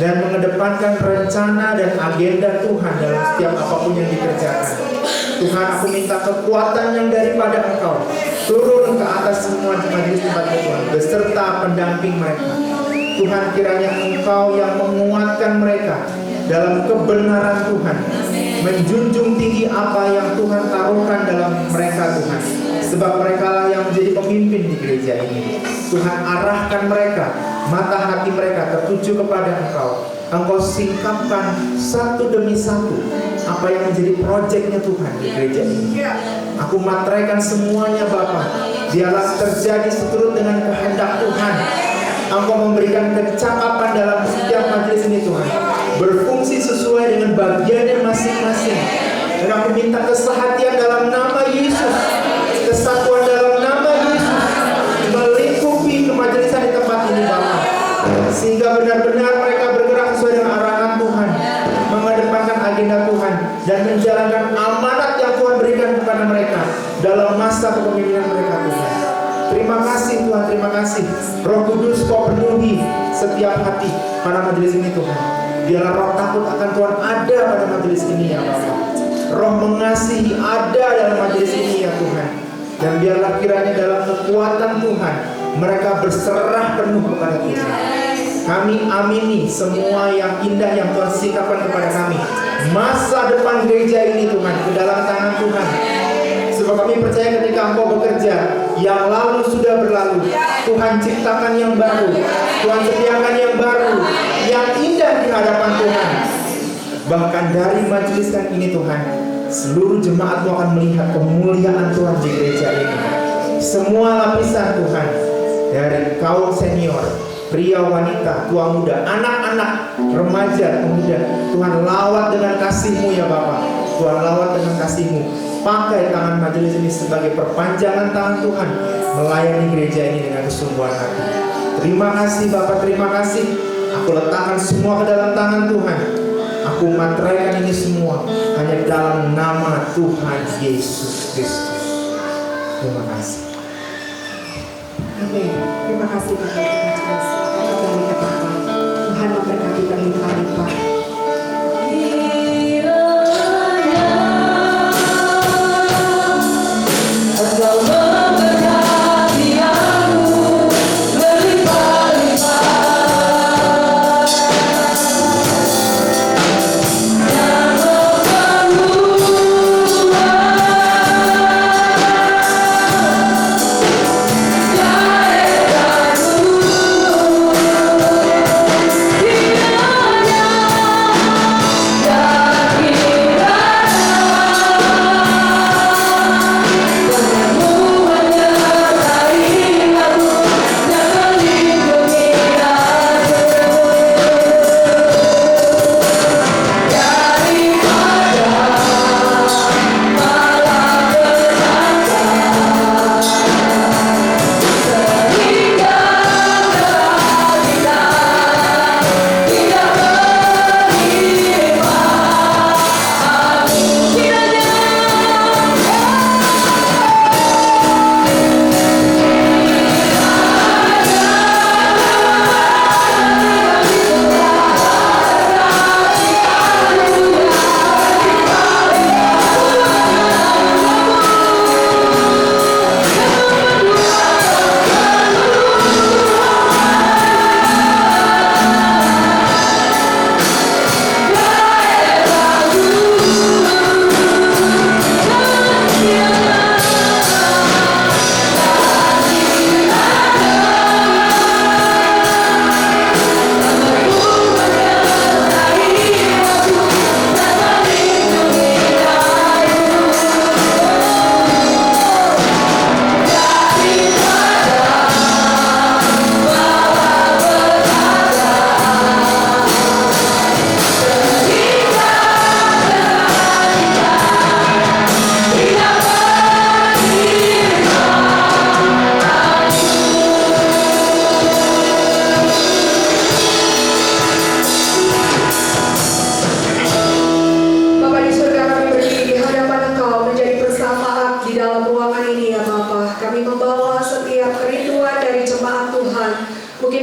dan mengedepankan rencana dan agenda Tuhan dalam setiap apapun yang dikerjakan. Tuhan, aku minta kekuatan yang daripada Engkau turun ke atas semua majelis tempat Tuhan beserta pendamping mereka. Tuhan, kiranya Engkau yang menguatkan mereka dalam kebenaran Tuhan, menjunjung tinggi apa yang Tuhan taruhkan dalam mereka Tuhan, sebab mereka lah yang menjadi pemimpin di gereja ini. Tuhan, arahkan mereka, mata hati mereka tertuju kepada Engkau. Engkau singkapkan satu demi satu apa yang menjadi proyeknya Tuhan di gereja ini. Aku materaikan semuanya Bapa, biarlah terjadi seturut dengan kehendak Tuhan. Engkau memberikan kecakapan dalam setiap majelis ini Tuhan, berfungsi sesuai dengan bagiannya masing-masing. Dan aku minta kesehatian dalam nama Yesus, kesatuan dalam nama Yesus, melingkupi kemajelisan di tempat ini Bapa, sehingga benar-benar mereka bergerak sesuai dengan arahan Tuhan, mengedepankan agenda Tuhan, dan menjalankan amanat yang Tuhan berikan kepada mereka dalam masa kepemimpinan mereka Tuhan. Terima kasih Tuhan, terima kasih. Roh Kudus, Kau penuhi setiap hati pada majelis ini Tuhan. Biarlah roh takut akan Tuhan ada pada majelis ini ya Bapak. Roh mengasihi ada dalam majelis ini ya Tuhan. Dan biarlah kiranya dalam kekuatan Tuhan mereka berserah penuh kepada Tuhan. Kami amini semua yang indah yang Tuhan sikapkan kepada kami. Masa depan gereja ini Tuhan ke dalam tangan Tuhan. Sebab kami percaya ketika Engkau bekerja, yang lalu sudah berlalu. Tuhan ciptakan yang baru, Tuhan sediakan yang baru, yang indah di hadapan Tuhan. Bahkan dari majelis ini Tuhan, seluruh jemaat akan melihat kemuliaan Tuhan di gereja ini. Semua lapisan Tuhan, dari kaum senior, pria, wanita, tua, muda, anak-anak, remaja, pemuda, Tuhan lawat dengan kasih-Mu ya Bapak. Tuhan lawat dengan kasih-Mu. Pakai tangan majelis ini sebagai perpanjangan tangan Tuhan, melayani gereja ini dengan kesungguhan hati. Terima kasih Bapak, terima kasih. Aku letakkan semua ke dalam tangan Tuhan. Aku materaikan ini semua hanya dalam nama Tuhan Yesus Kristus. Terima kasih. Amin. Terima kasih Bapak Yesus. Tuhan memberkati berlimpah-limpah. Ku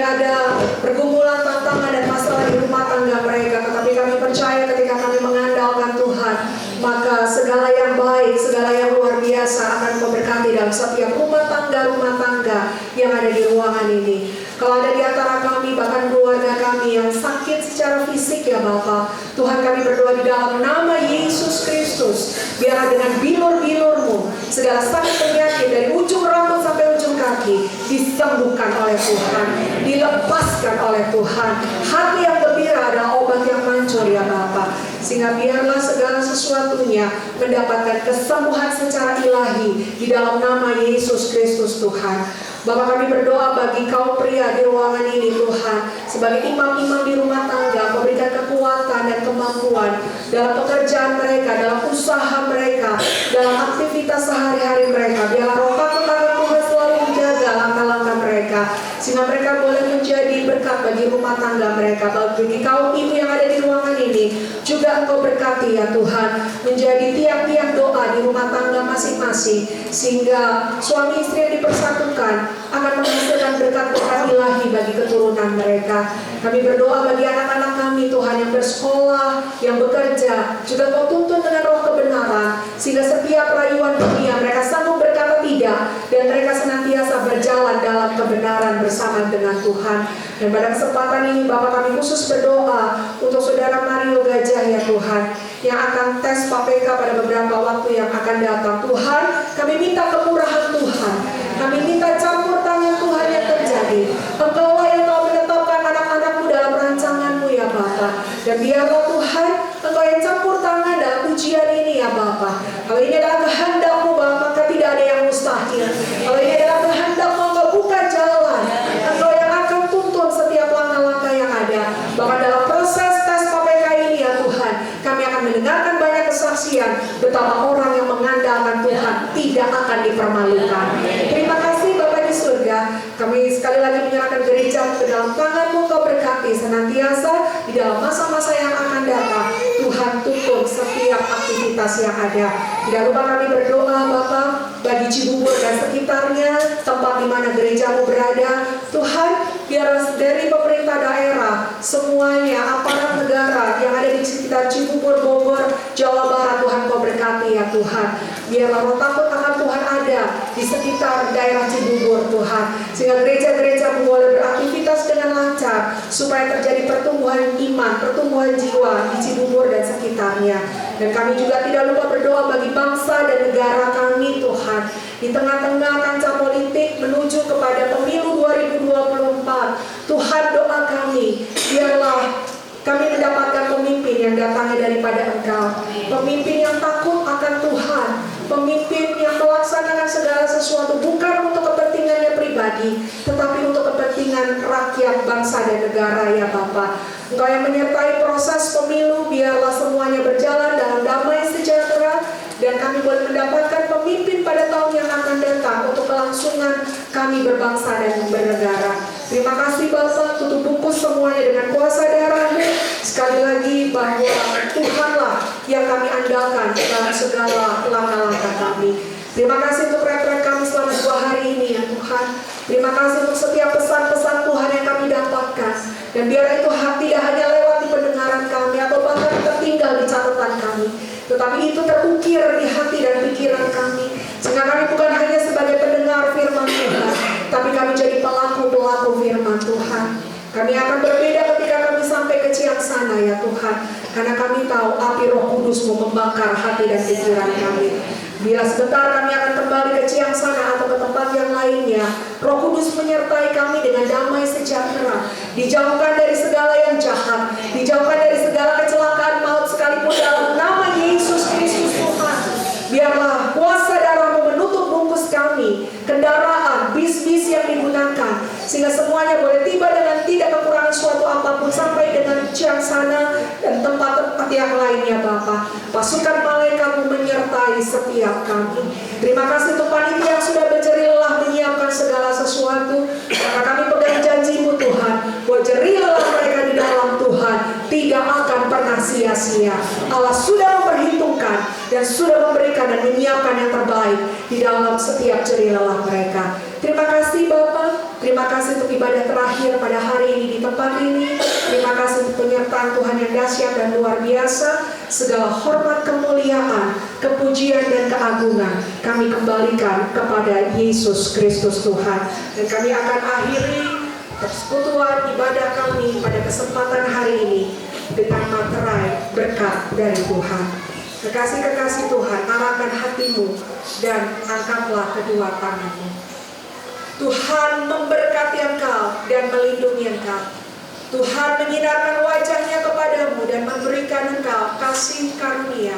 ada pergumulan, tantangan dan masalah di rumah tangga mereka, tetapi kami percaya ketika kami mengandalkan Tuhan, maka segala yang baik, segala yang luar biasa akan Kau berkati dalam setiap rumah tangga yang ada di ruangan ini. Kalau ada di antara kami, bahkan keluarga kami yang sakit secara fisik ya Bapa, Tuhan kami berdoa di dalam nama Yesus Kristus, biarlah dengan bilur-bilur-Mu segala sakit penyakit dari ujung rambut sampai ujung kaki disembuhkan oleh Tuhan, dilepaskan oleh Tuhan. Hati yang gembira adalah obat yang manjur ya Bapa, sehingga biarlah segala sesuatunya mendapatkan kesembuhan secara ilahi di dalam nama Yesus Kristus Tuhan. Bapak, kami berdoa bagi kaum pria di ruangan ini Tuhan, sebagai imam-imam di rumah tangga, Kau berikan kekuatan dan kemampuan dalam pekerjaan mereka, dalam usaha mereka, dalam aktivitas sehari-hari mereka. Biarlah roh takut akan Tuhan selalu menjaga langkah-langkah mereka, sehingga mereka boleh menjadi berkat bagi rumah tangga mereka. Bagi kaum ibu yang ada di ruangan ini, juga Engkau berkati ya Tuhan, menjadi tiang-tiang doa di rumah tangga masing-masing, sehingga suami istri yang dipersatukan akan menghasilkan berkat-berkat ilahi bagi keturunan mereka. Kami berdoa bagi anak-anak kami Tuhan yang bersekolah, yang bekerja, juga Kau tuntun dengan roh kebenaran, sehingga setiap rayuan dunia mereka sanggup berkata tidak, dan mereka senantiasa berjalan dalam kebenaran bersama dengan Tuhan. Dan pada kesempatan ini Bapak, kami khusus berdoa untuk Saudara Mario Gajah ya Tuhan, yang akan tes PPK pada beberapa waktu yang akan datang. Tuhan, kami minta kemurahan Tuhan, kami minta campur tangan Tuhan yang terjadi. Engkaulah yang Kau menetapkan anak-anak-Mu dalam rancangan-Mu ya Bapa, dan biarlah Tuhan Engkau yang campur tangan dalam ujian ini ya Bapa. Kalau ini adalah kehendak-Mu Bapa, maka tidak ada yang mustahil. Kalau ini adalah kehendak-Mu, Engkau buka jalan, Engkau yang akan tuntun setiap langkah-langkah yang ada. Bahkan dalam proses tes PPK ini ya Tuhan, kami akan mendengarkan banyak kesaksian betapa orang yang mengandalkan Tuhan tidak akan dipermalukan. Terima kasih Bapak di surga. Kami sekali lagi menyerahkan gereja ke dalam tangan-Mu. Kau berkati senantiasa di dalam masa-masa yang akan datang. Tuhan tuntun setiap aktivitas yang ada. Tidak lupa kami berdoa Bapak bagi Cibubur dan sekitarnya, tempat di mana gereja-Mu berada. Tuhan, biar dari pemerintah daerah, semuanya aparat negara yang ada di sekitar Cibubur, Bogor, Jawa Barat, Tuhan Kau berkati ya Tuhan. Biarlah roh takut akan Tuhan ada di sekitar daerah Cibubur Tuhan, sehingga gereja-gereja boleh beraktivitas dengan lancar, supaya terjadi pertumbuhan iman, pertumbuhan jiwa di Cibubur dan sekitarnya. Dan kami juga tidak lupa berdoa bagi bangsa dan negara kami Tuhan, di tengah-tengah kancah politik menuju kepada pemilu 2024. Tuhan, doa kami, biarlah kami mendapatkan pemimpin yang datangnya daripada Engkau, pemimpin yang takut akan Tuhan, pemimpin yang melaksanakan segala sesuatu bukan untuk kepentingannya pribadi, tetapi untuk kepentingan rakyat, bangsa dan negara ya Bapa. Engkau yang menyertai proses pemilu, biarlah semuanya berjalan dalam damai sejahtera, dan kami boleh mendapatkan pemimpin pada tahun yang akan datang untuk kelangsungan kami berbangsa dan bernegara. Terima kasih Bapa, tutup bungkus semuanya dengan kuasa darah-Mu. Sekali lagi bahwa Tuhanlah yang kami andalkan dalam segala langkah-langkah kami. Terima kasih untuk retret kami selama 2 hari ini ya Tuhan. Terima kasih untuk setiap pesan-pesan Tuhan yang kami dapatkan. Dan biar itu tidak hanya lewat di pendengaran kami atau bahkan tertinggal di catatan kami, tetapi itu terukir di hati dan pikiran kami, sehingga kami bukan hanya sebagai pendengar firman Tuhan, tapi kami jadi pelaku-pelaku firman Tuhan. Kami akan berbeda ketika kami sampai ke Ciangsana ya Tuhan, karena kami tahu api Roh Kudus-Mu membakar hati dan pikiran kami. Bila sebentar kami akan kembali ke Ciangsana atau ke tempat yang lainnya, Roh Kudus menyertai kami dengan damai sejahtera, dijauhkan dari segala yang jahat, dijauhkan dari segala kecelakaan maut sekalipun dalam nama Yesus Kristus Tuhan. Biarlah kuasa darah-Mu menutup bungkus kami, kendaraan, bis-bis yang digunakan, sehingga semuanya boleh tiba dengan tidak kekurangan suatu apapun sampai dengan Ciangsana dan tempat-tempat yang lainnya Bapa. Pasukan malaikat-Mu menyertai setiap kami. Terima kasih untuk panitia yang sudah berjerih lelah menyiapkan segala sesuatu. Karena kami pegang janji-Mu Tuhan, bahwa jerih lelah mereka di dalam Tuhan tidak akan pernah sia-sia. Allah sudah memperhitungkan dan sudah memberikan dan menyiapkan yang terbaik di dalam setiap jerih lelah mereka. Terima kasih Bapa. Terima kasih untuk ibadah terakhir pada hari ini di tempat ini. Terima kasih untuk penyertaan Tuhan yang dahsyat dan luar biasa. Segala hormat, kemuliaan, kepujian, dan keagungan kami kembalikan kepada Yesus Kristus Tuhan. Dan kami akan akhiri persekutuan ibadah kami pada kesempatan hari ini dengan materai berkat dari Tuhan. Kekasih-kekasih Tuhan, arahkan hatimu dan angkatlah kedua tanganmu. Tuhan memberkati engkau dan melindungi engkau. Tuhan menyinarkan wajahnya kepadamu dan memberikan engkau kasih karunia.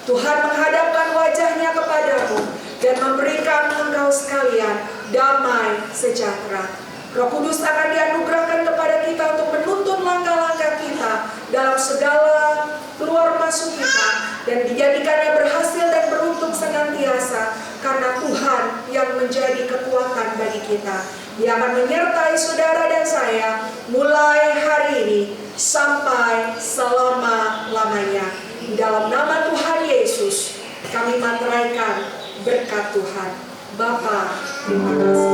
Tuhan menghadapkan wajahnya kepadamu dan memberikan engkau sekalian damai sejahtera. Roh Kudus akan dianugerahkan kepada kita untuk menuntun langkah-langkah kita dalam segala keluar masuk kita dan dijadikannya berhasil dan beruntung senantiasa karena Tuhan yang menjadi kekuatan bagi kita. Dia akan menyertai saudara dan saya mulai hari ini sampai selama-lamanya. Di dalam nama Tuhan Yesus kami materaikan berkat Tuhan. Bapa, terima kasih.